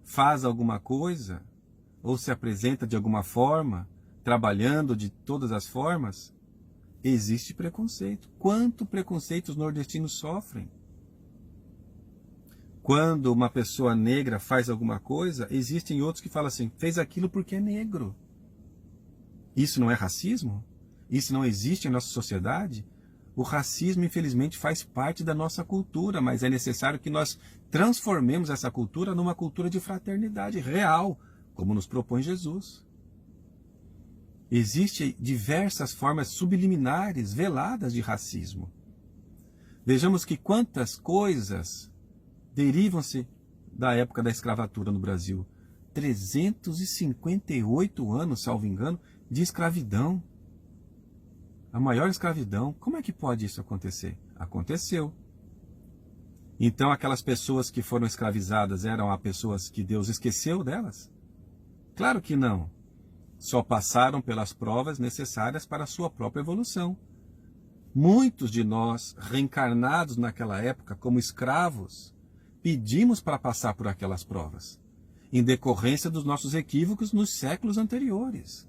faz alguma coisa, ou se apresenta de alguma forma, trabalhando de todas as formas, existe preconceito. Quanto preconceito os nordestinos sofrem? Quando uma pessoa negra faz alguma coisa, existem outros que falam assim, fez aquilo porque é negro. Isso não é racismo? Isso não existe em nossa sociedade? O racismo, infelizmente, faz parte da nossa cultura, mas é necessário que nós transformemos essa cultura numa cultura de fraternidade real, como nos propõe Jesus. Existem diversas formas subliminares, veladas de racismo. Vejamos que quantas coisas derivam-se da época da escravatura no Brasil. 358 anos, salvo engano, de escravidão. A maior escravidão. Como é que pode isso acontecer? Aconteceu. Então aquelas pessoas que foram escravizadas eram as pessoas que Deus esqueceu delas? Claro que não. Só passaram pelas provas necessárias para a sua própria evolução. Muitos de nós, reencarnados naquela época como escravos, pedimos para passar por aquelas provas, em decorrência dos nossos equívocos nos séculos anteriores.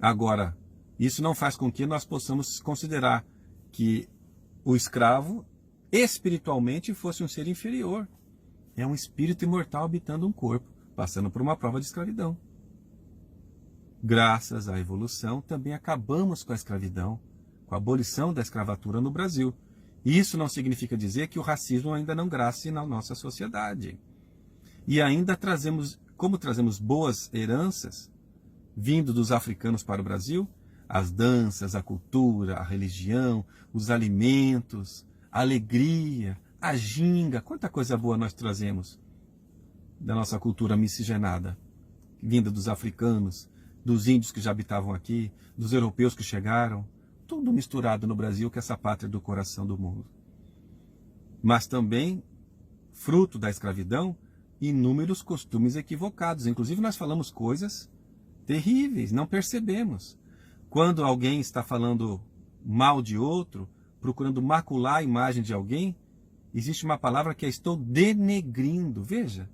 Agora, isso não faz com que nós possamos considerar que o escravo, espiritualmente, fosse um ser inferior. É um espírito imortal habitando um corpo, passando por uma prova de escravidão. Graças à evolução, também acabamos com a escravidão, com a abolição da escravatura no Brasil. Isso não significa dizer que o racismo ainda não grace na nossa sociedade. E ainda como trazemos boas heranças, vindo dos africanos para o Brasil, as danças, a cultura, a religião, os alimentos, a alegria, a ginga, quanta coisa boa nós trazemos da nossa cultura miscigenada, vinda dos africanos, dos índios que já habitavam aqui, dos europeus que chegaram, tudo misturado no Brasil, que é essa pátria do coração do mundo. Mas também, fruto da escravidão, inúmeros costumes equivocados. Inclusive nós falamos coisas terríveis, não percebemos. Quando alguém está falando mal de outro, procurando macular a imagem de alguém, existe uma palavra que é estou denegrindo. Veja,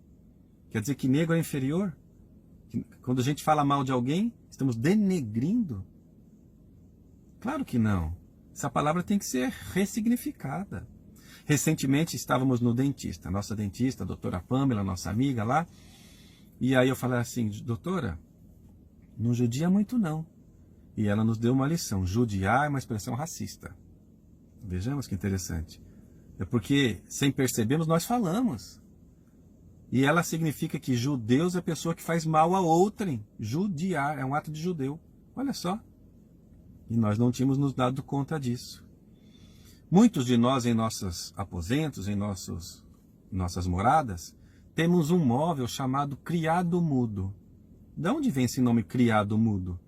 quer dizer que negro é inferior? Quando a gente fala mal de alguém, estamos denegrindo? Claro que não. Essa palavra tem que ser ressignificada. Recentemente estávamos no dentista, nossa dentista, a doutora Pamela, nossa amiga lá, e aí eu falei assim, doutora, não judia muito não. E ela nos deu uma lição, judiar é uma expressão racista. Vejamos que interessante. É porque, sem percebermos, nós falamos. E ela significa que judeus é a pessoa que faz mal a outrem. Judiar é um ato de judeu. Olha só. E nós não tínhamos nos dado conta disso. Muitos de nós em nossos aposentos, em nossas moradas, temos um móvel chamado criado mudo. De onde vem esse nome criado mudo?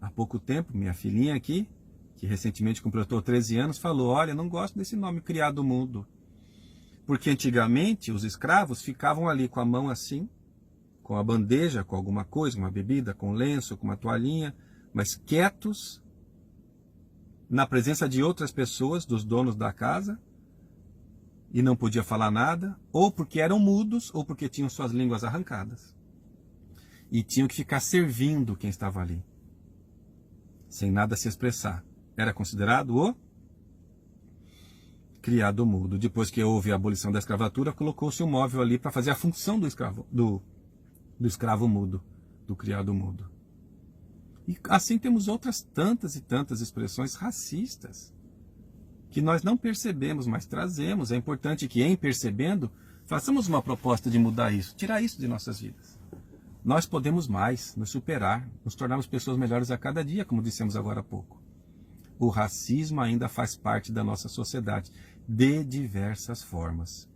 Há pouco tempo, minha filhinha aqui, que recentemente completou 13 anos, falou, olha, não gosto desse nome criado mudo. Porque antigamente os escravos ficavam ali com a mão assim, com a bandeja, com alguma coisa, uma bebida, com lenço, com uma toalhinha, mas quietos, na presença de outras pessoas, dos donos da casa, e não podia falar nada, ou porque eram mudos, ou porque tinham suas línguas arrancadas. E tinham que ficar servindo quem estava ali, sem nada se expressar. Era considerado o criado mudo. Depois que houve a abolição da escravatura, colocou-se um móvel ali para fazer a função do escravo mudo, do criado mudo. E assim temos outras tantas e tantas expressões racistas que nós não percebemos, mas trazemos. É importante que, em percebendo, façamos uma proposta de mudar isso, tirar isso de nossas vidas. Nós podemos mais, nos superar, nos tornarmos pessoas melhores a cada dia, como dissemos agora há pouco. O racismo ainda faz parte da nossa sociedade, de diversas formas.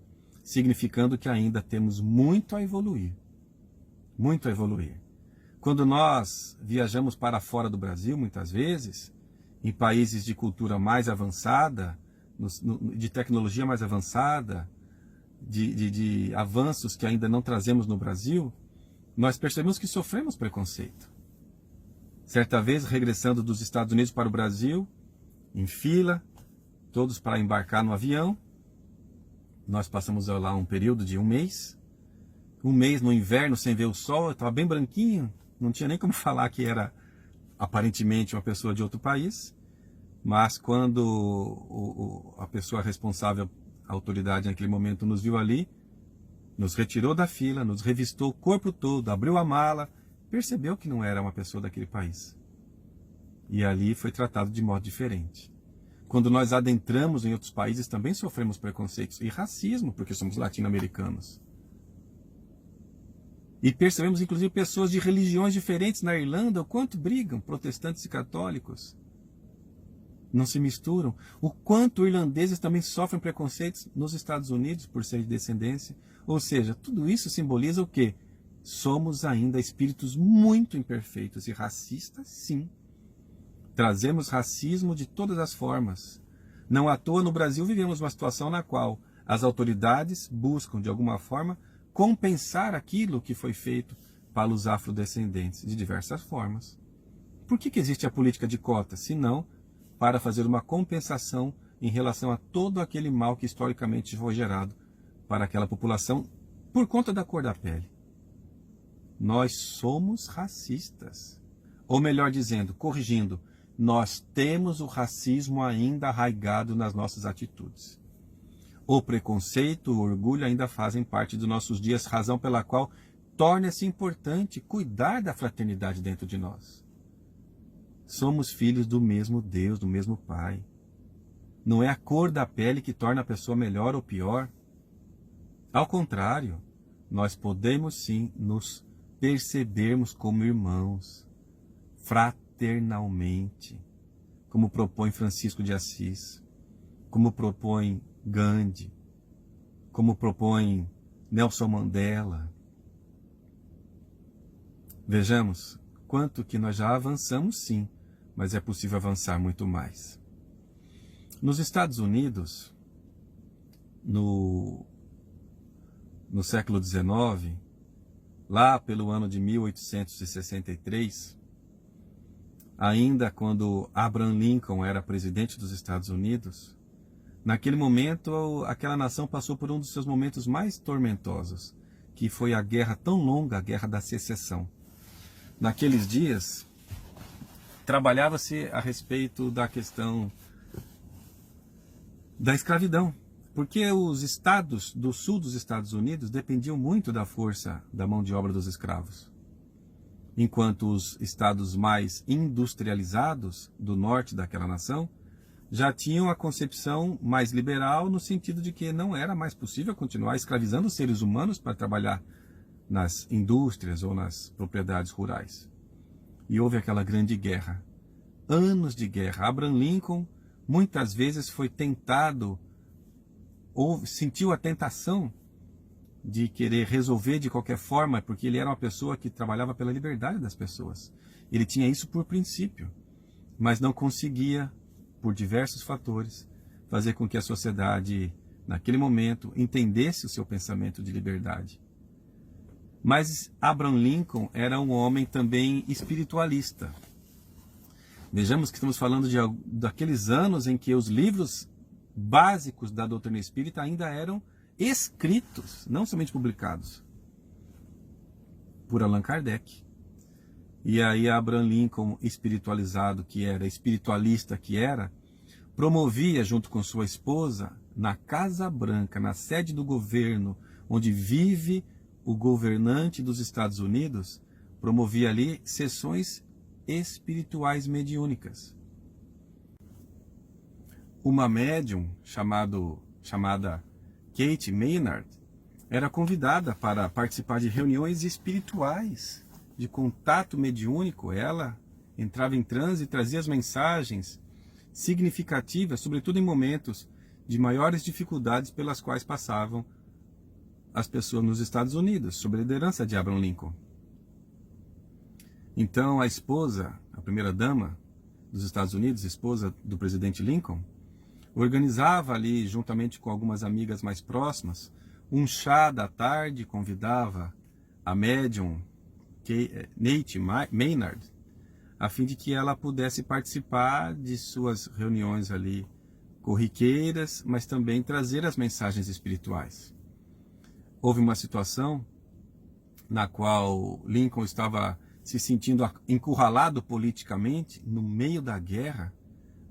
significando que ainda temos muito a evoluir. Muito a evoluir. Quando nós viajamos para fora do Brasil, muitas vezes, em países de cultura mais avançada, de tecnologia mais avançada, de avanços que ainda não trazemos no Brasil, nós percebemos que sofremos preconceito. Certa vez, regressando dos Estados Unidos para o Brasil, em fila, todos para embarcar no avião, nós passamos lá um período de um mês no inverno sem ver o sol, eu estava bem branquinho, não tinha nem como falar que era aparentemente uma pessoa de outro país, mas quando a pessoa responsável, a autoridade naquele momento nos viu ali, nos retirou da fila, nos revistou o corpo todo, abriu a mala, percebeu que não era uma pessoa daquele país. E ali foi tratado de modo diferente. Quando nós adentramos em outros países, também sofremos preconceitos e racismo, porque somos latino-americanos. E percebemos, inclusive, pessoas de religiões diferentes na Irlanda, o quanto brigam, protestantes e católicos. Não se misturam. O quanto irlandeses também sofrem preconceitos nos Estados Unidos por serem de descendência. Ou seja, tudo isso simboliza o quê? Somos ainda espíritos muito imperfeitos e racistas, sim. Trazemos racismo de todas as formas. Não à toa, no Brasil, vivemos uma situação na qual as autoridades buscam, de alguma forma, compensar aquilo que foi feito para os afrodescendentes, de diversas formas. Por que existe a política de cotas? Se não, para fazer uma compensação em relação a todo aquele mal que historicamente foi gerado para aquela população por conta da cor da pele. Nós somos racistas. Ou melhor dizendo, corrigindo, nós temos o racismo ainda arraigado nas nossas atitudes. O preconceito, o orgulho ainda fazem parte dos nossos dias, razão pela qual torna-se importante cuidar da fraternidade dentro de nós. Somos filhos do mesmo Deus, do mesmo Pai. Não é a cor da pele que torna a pessoa melhor ou pior. Ao contrário, nós podemos sim nos percebermos como irmãos, fraternalmente, como propõe Francisco de Assis, como propõe Gandhi, como propõe Nelson Mandela. Vejamos quanto que nós já avançamos sim, mas é possível avançar muito mais. Nos Estados Unidos, no século XIX, lá pelo ano de 1863, ainda quando Abraham Lincoln era presidente dos Estados Unidos, naquele momento aquela nação passou por um dos seus momentos mais tormentosos, que foi a guerra tão longa, a Guerra da Secessão. Naqueles dias, trabalhava-se a respeito da questão da escravidão, porque os estados do sul dos Estados Unidos dependiam muito da força da mão de obra dos escravos, enquanto os estados mais industrializados do norte daquela nação já tinham a concepção mais liberal, no sentido de que não era mais possível continuar escravizando os seres humanos para trabalhar nas indústrias ou nas propriedades rurais. E houve aquela grande guerra, anos de guerra. Abraham Lincoln muitas vezes foi tentado, ou sentiu a tentação de querer resolver de qualquer forma, porque ele era uma pessoa que trabalhava pela liberdade das pessoas. Ele tinha isso por princípio, mas não conseguia, por diversos fatores, fazer com que a sociedade, naquele momento, entendesse o seu pensamento de liberdade. Mas Abraham Lincoln era um homem também espiritualista. Vejamos que estamos falando daqueles anos em que os livros básicos da doutrina espírita ainda eram escritos, não somente publicados, por Allan Kardec. E aí Abraham Lincoln, espiritualizado que era, espiritualista que era, promovia junto com sua esposa, na Casa Branca, na sede do governo, onde vive o governante dos Estados Unidos, promovia ali sessões espirituais mediúnicas. Uma médium chamada Kate Maynard era convidada para participar de reuniões espirituais, de contato mediúnico. Ela entrava em transe e trazia as mensagens significativas, sobretudo em momentos de maiores dificuldades pelas quais passavam as pessoas nos Estados Unidos, sob a liderança de Abraham Lincoln. Então a esposa, a primeira-dama dos Estados Unidos, esposa do presidente Lincoln, organizava ali, juntamente com algumas amigas mais próximas, um chá da tarde, convidava a médium Nate Maynard, a fim de que ela pudesse participar de suas reuniões ali corriqueiras, mas também trazer as mensagens espirituais. Houve uma situação na qual Lincoln estava se sentindo encurralado politicamente no meio da guerra,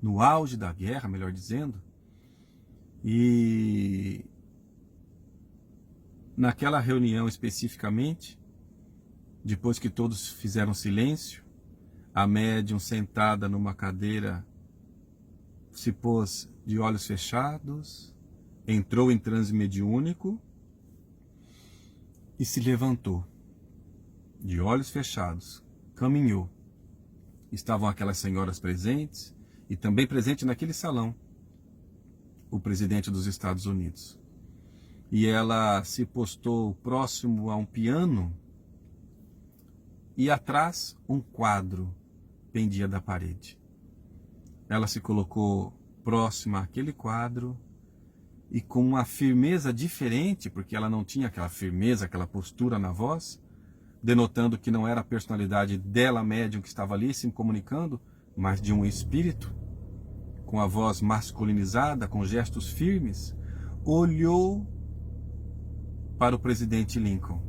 no auge da guerra, melhor dizendo, e naquela reunião especificamente, depois que todos fizeram silêncio, a médium sentada numa cadeira se pôs de olhos fechados, entrou em transe mediúnico e se levantou, de olhos fechados, caminhou. Estavam aquelas senhoras presentes e também presente naquele salão o presidente dos Estados Unidos. E ela se postou próximo a um piano e atrás um quadro pendia da parede. Ela se colocou próxima àquele quadro e com uma firmeza diferente, porque ela não tinha aquela firmeza, aquela postura na voz, denotando que não era a personalidade dela, médium, que estava ali se comunicando, mas de um espírito, com a voz masculinizada, com gestos firmes, olhou para o presidente Lincoln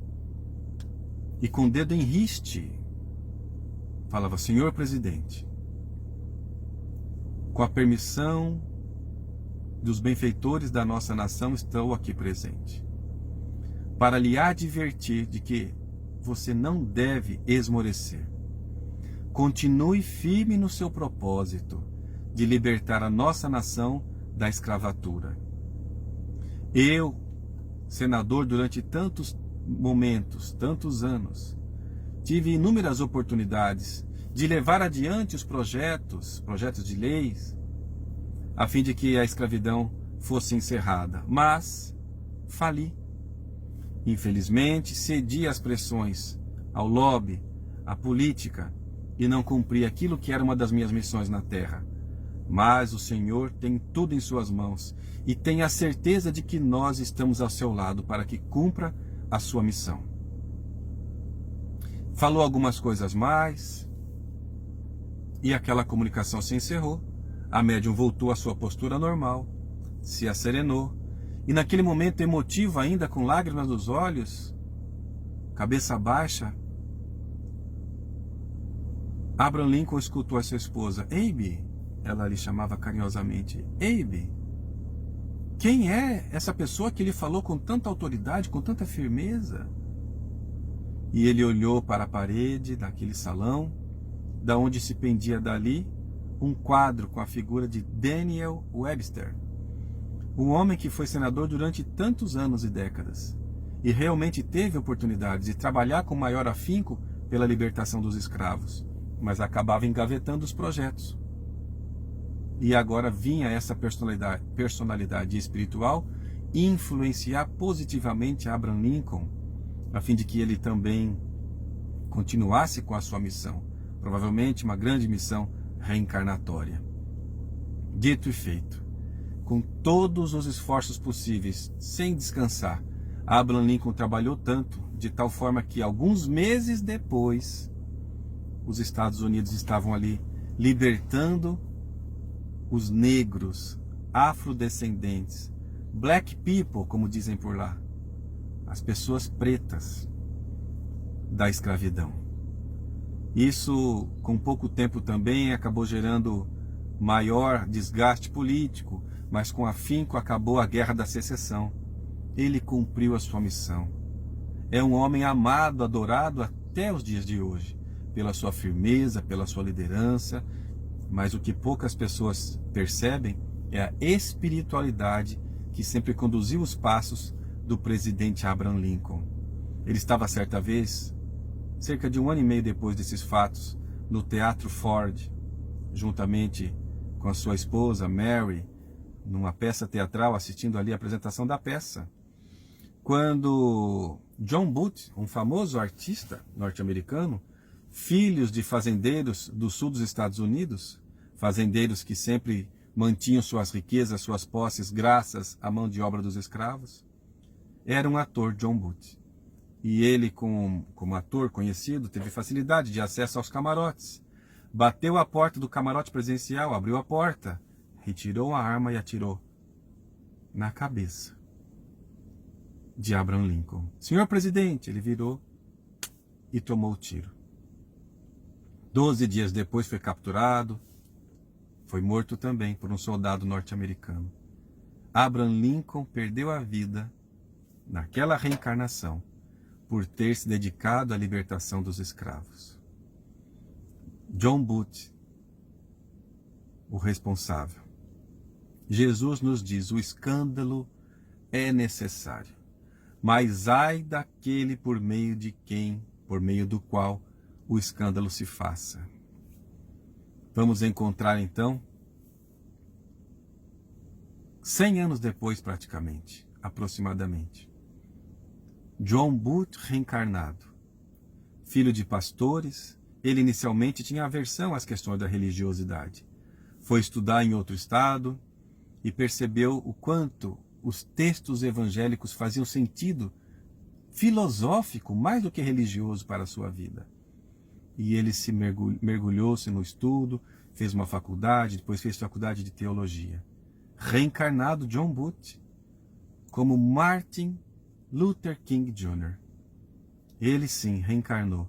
e com o dedo em riste falava: Senhor presidente, com a permissão dos benfeitores da nossa nação, estou aqui presente para lhe advertir de que você não deve esmorecer. Continue firme no seu propósito de libertar a nossa nação da escravatura. Eu, senador, durante tantos momentos, tantos anos, tive inúmeras oportunidades de levar adiante os projetos de leis, a fim de que a escravidão fosse encerrada, mas fali. Infelizmente, cedi às pressões, ao lobby, à política, e não cumpri aquilo que era uma das minhas missões na Terra. Mas o Senhor tem tudo em suas mãos e tem a certeza de que nós estamos ao seu lado para que cumpra a sua missão. Falou algumas coisas mais e aquela comunicação se encerrou. A médium voltou à sua postura normal, se asserenou e naquele momento emotivo, ainda com lágrimas nos olhos, cabeça baixa, Abraham Lincoln escutou a sua esposa: Abe, ela lhe chamava carinhosamente, Abe, quem é essa pessoa que lhe falou com tanta autoridade, com tanta firmeza? E ele olhou para a parede daquele salão, da onde se pendia dali um quadro com a figura de Daniel Webster, um homem que foi senador durante tantos anos e décadas, e realmente teve oportunidade de trabalhar com maior afinco pela libertação dos escravos, mas acabava engavetando os projetos. E agora vinha essa personalidade espiritual influenciar positivamente Abraham Lincoln, a fim de que ele também continuasse com a sua missão, provavelmente uma grande missão reencarnatória. Dito e feito, com todos os esforços possíveis, sem descansar, Abraham Lincoln trabalhou tanto, de tal forma que alguns meses depois, os Estados Unidos estavam ali libertando os negros, afrodescendentes, black people, como dizem por lá, as pessoas pretas da escravidão. Isso, com pouco tempo também, acabou gerando maior desgaste político, mas com afinco acabou a Guerra da Secessão. Ele cumpriu a sua missão. É um homem amado, adorado até os dias de hoje, pela sua firmeza, pela sua liderança, mas o que poucas pessoas percebem é a espiritualidade que sempre conduziu os passos do presidente Abraham Lincoln. Ele estava certa vez, cerca de 1 ano e meio depois desses fatos, no Teatro Ford, juntamente com a sua esposa Mary, numa peça teatral, assistindo ali a apresentação da peça, quando John Booth, um famoso artista norte-americano, filhos de fazendeiros do sul dos Estados Unidos, fazendeiros que sempre mantinham suas riquezas, suas posses, graças à mão de obra dos escravos, era um ator, John Booth. E ele, como ator conhecido, teve facilidade de acesso aos camarotes. Bateu a porta do camarote presidencial, abriu a porta, retirou a arma e atirou na cabeça de Abraham Lincoln. Senhor presidente, ele virou e tomou o tiro. 12 dias depois foi capturado, foi morto também por um soldado norte-americano. Abraham Lincoln perdeu a vida naquela reencarnação por ter se dedicado à libertação dos escravos. John Booth, o responsável. Jesus nos diz, o escândalo é necessário, mas ai daquele por meio do qual o escândalo se faça. Vamos encontrar então, 100 anos depois praticamente, aproximadamente, John Booth reencarnado, filho de pastores. Ele inicialmente tinha aversão às questões da religiosidade. Foi estudar em outro estado e percebeu o quanto os textos evangélicos faziam sentido filosófico mais do que religioso para a sua vida. E ele se mergulhou-se no estudo, fez uma faculdade, depois fez faculdade de teologia. Reencarnado John Booth como Martin Luther King Jr. Ele sim reencarnou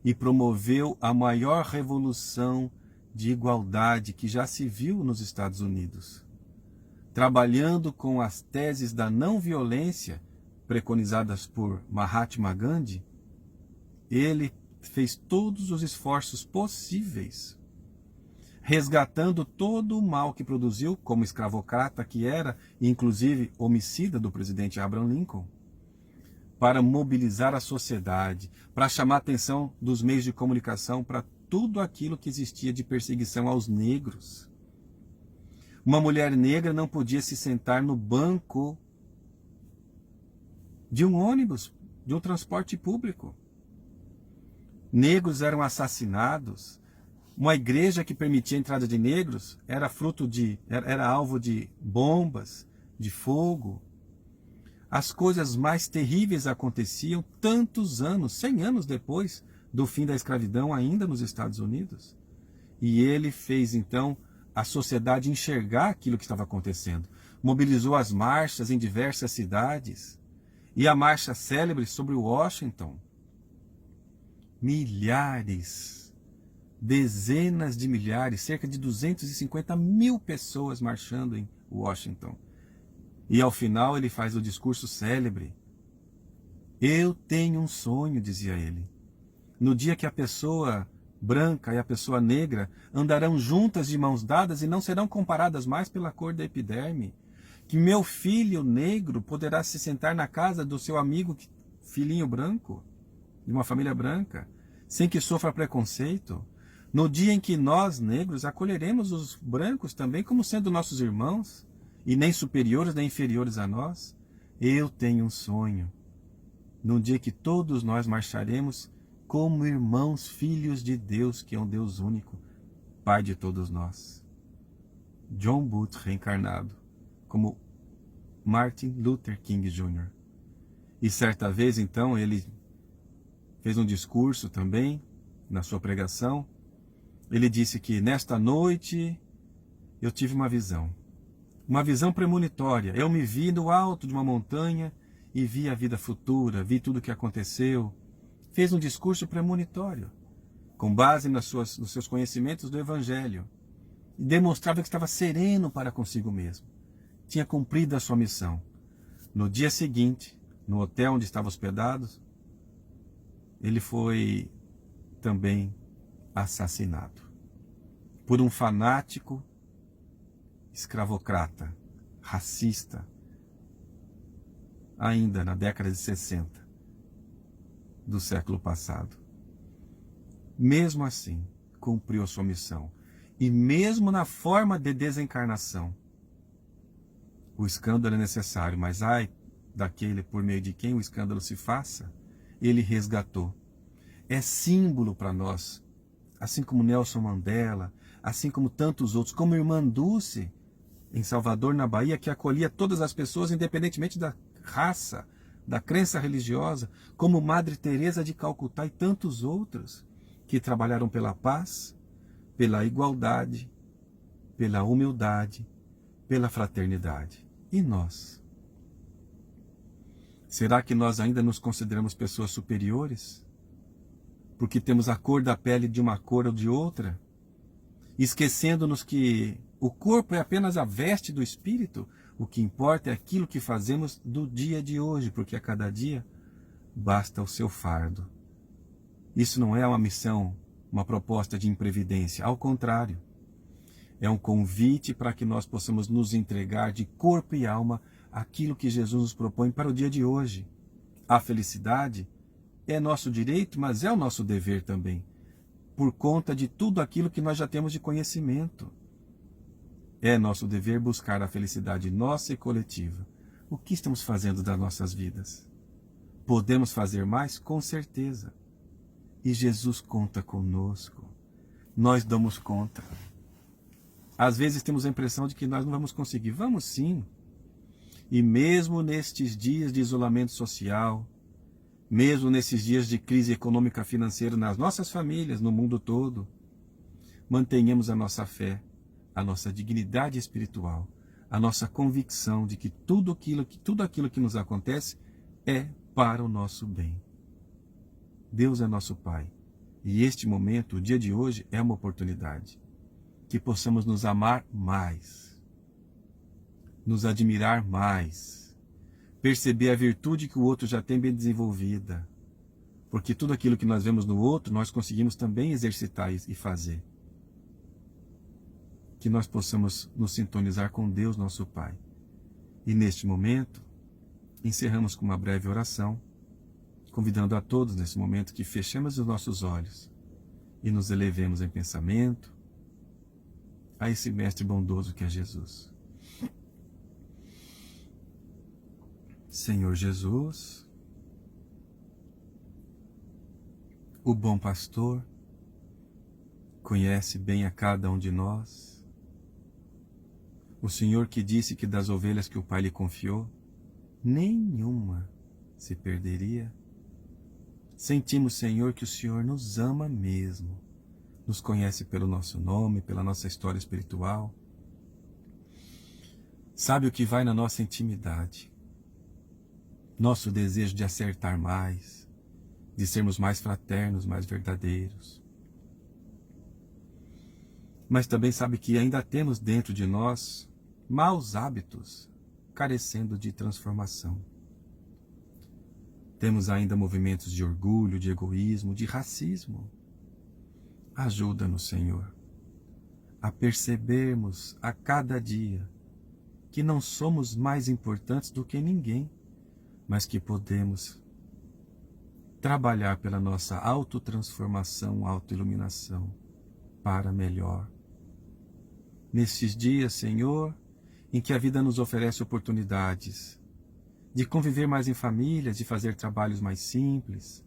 e promoveu a maior revolução de igualdade que já se viu nos Estados Unidos. Trabalhando com as teses da não violência preconizadas por Mahatma Gandhi, ele fez todos os esforços possíveis, resgatando todo o mal que produziu, como escravocrata que era, e inclusive homicida do presidente Abraham Lincoln, para mobilizar a sociedade, para chamar a atenção dos meios de comunicação para tudo aquilo que existia de perseguição aos negros. Uma mulher negra não podia se sentar no banco de um ônibus, de um transporte público. Negros eram assassinados. Uma igreja que permitia a entrada de negros era alvo de bombas, de fogo. As coisas mais terríveis aconteciam tantos anos, 100 anos depois do fim da escravidão, ainda nos Estados Unidos. E ele fez então a sociedade enxergar aquilo que estava acontecendo. Mobilizou as marchas em diversas cidades. E a marcha célebre sobre Washington. Milhares, dezenas de milhares, cerca de 250 mil pessoas marchando em Washington. E ao final ele faz o discurso célebre. Eu tenho um sonho, dizia ele. No dia que a pessoa branca e a pessoa negra andarão juntas de mãos dadas e não serão comparadas mais pela cor da epiderme, que meu filho negro poderá se sentar na casa do seu amigo filhinho branco, de uma família branca, sem que sofra preconceito. No dia em que nós, negros, acolheremos os brancos também como sendo nossos irmãos, e nem superiores nem inferiores a nós, eu tenho um sonho. No dia que todos nós marcharemos como irmãos, filhos de Deus, que é um Deus único, Pai de todos nós. John Booth reencarnado como Martin Luther King Jr. E certa vez, então, ele fez um discurso também, na sua pregação. Ele disse que nesta noite eu tive uma visão premonitória. Eu me vi no alto de uma montanha e vi a vida futura, vi tudo o que aconteceu. Fez um discurso premonitório, com base nos seus conhecimentos do Evangelho. E demonstrava que estava sereno para consigo mesmo. Tinha cumprido a sua missão. No dia seguinte, no hotel onde estava hospedado, ele foi também assassinado por um fanático escravocrata, racista, ainda na década de 60 do século passado. Mesmo assim, cumpriu a sua missão. E mesmo na forma de desencarnação, o escândalo é necessário, mas ai daquele por meio de quem o escândalo se faça, ele resgatou. É símbolo para nós, assim como Nelson Mandela, assim como tantos outros, como a Irmã Dulce, em Salvador, na Bahia, que acolhia todas as pessoas, independentemente da raça, da crença religiosa, como Madre Teresa de Calcutá e tantos outros, que trabalharam pela paz, pela igualdade, pela humildade, pela fraternidade. E nós? Será que nós ainda nos consideramos pessoas superiores? Porque temos a cor da pele de uma cor ou de outra? Esquecendo-nos que o corpo é apenas a veste do espírito, o que importa é aquilo que fazemos do dia de hoje, porque a cada dia basta o seu fardo. Isso não é uma missão, uma proposta de imprevidência, ao contrário. É um convite para que nós possamos nos entregar de corpo e alma àquilo que Jesus nos propõe para o dia de hoje. A felicidade é nosso direito, mas é o nosso dever também, por conta de tudo aquilo que nós já temos de conhecimento. É nosso dever buscar a felicidade nossa e coletiva. O que estamos fazendo das nossas vidas? Podemos fazer mais? Com certeza. E Jesus conta conosco. Nós damos conta. Às vezes temos a impressão de que nós não vamos conseguir. Vamos sim. E mesmo nestes dias de isolamento social, mesmo nesses dias de crise econômica financeira nas nossas famílias, no mundo todo, mantenhamos a nossa fé, a nossa dignidade espiritual, a nossa convicção de que tudo aquilo que nos acontece é para o nosso bem. Deus é nosso Pai. E este momento, o dia de hoje, é uma oportunidade. Que possamos nos amar mais, nos admirar mais, perceber a virtude que o outro já tem bem desenvolvida. Porque tudo aquilo que nós vemos no outro, nós conseguimos também exercitar e fazer. Que nós possamos nos sintonizar com Deus, nosso Pai. E neste momento, encerramos com uma breve oração, convidando a todos nesse momento que fechemos os nossos olhos e nos elevemos em pensamento a esse Mestre bondoso que é Jesus. Senhor Jesus, o bom pastor, conhece bem a cada um de nós. O Senhor que disse que das ovelhas que o Pai lhe confiou, nenhuma se perderia. Sentimos, Senhor, que o Senhor nos ama mesmo, nos conhece pelo nosso nome, pela nossa história espiritual, sabe o que vai na nossa intimidade, nosso desejo de acertar mais, de sermos mais fraternos, mais verdadeiros. Mas também sabe que ainda temos dentro de nós maus hábitos, carecendo de transformação. Temos ainda movimentos de orgulho, de egoísmo, de racismo. Ajuda-nos, Senhor, a percebermos a cada dia que não somos mais importantes do que ninguém, mas que podemos trabalhar pela nossa autotransformação, autoiluminação para melhor. Nesses dias, Senhor, em que a vida nos oferece oportunidades de conviver mais em famílias, de fazer trabalhos mais simples,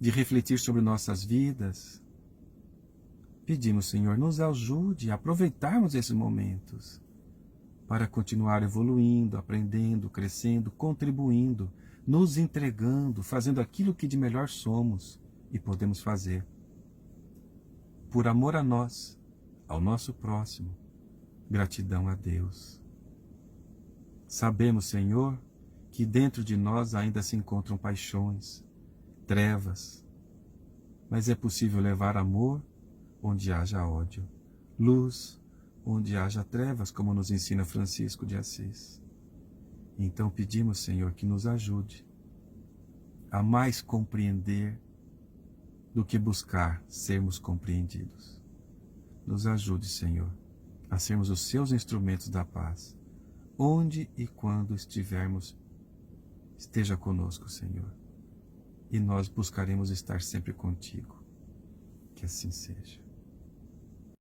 de refletir sobre nossas vidas, pedimos, Senhor, nos ajude a aproveitarmos esses momentos para continuar evoluindo, aprendendo, crescendo, contribuindo, nos entregando, fazendo aquilo que de melhor somos e podemos fazer. Por amor a nós, ao nosso próximo, gratidão a Deus. Sabemos, Senhor, que dentro de nós ainda se encontram paixões, trevas, mas é possível levar amor onde haja ódio, luz onde haja trevas, como nos ensina Francisco de Assis. Então pedimos, Senhor, que nos ajude a mais compreender do que buscar sermos compreendidos. Nos ajude, Senhor, a sermos os seus instrumentos da paz, onde e quando estivermos. Esteja conosco, Senhor, e nós buscaremos estar sempre contigo. Que assim seja.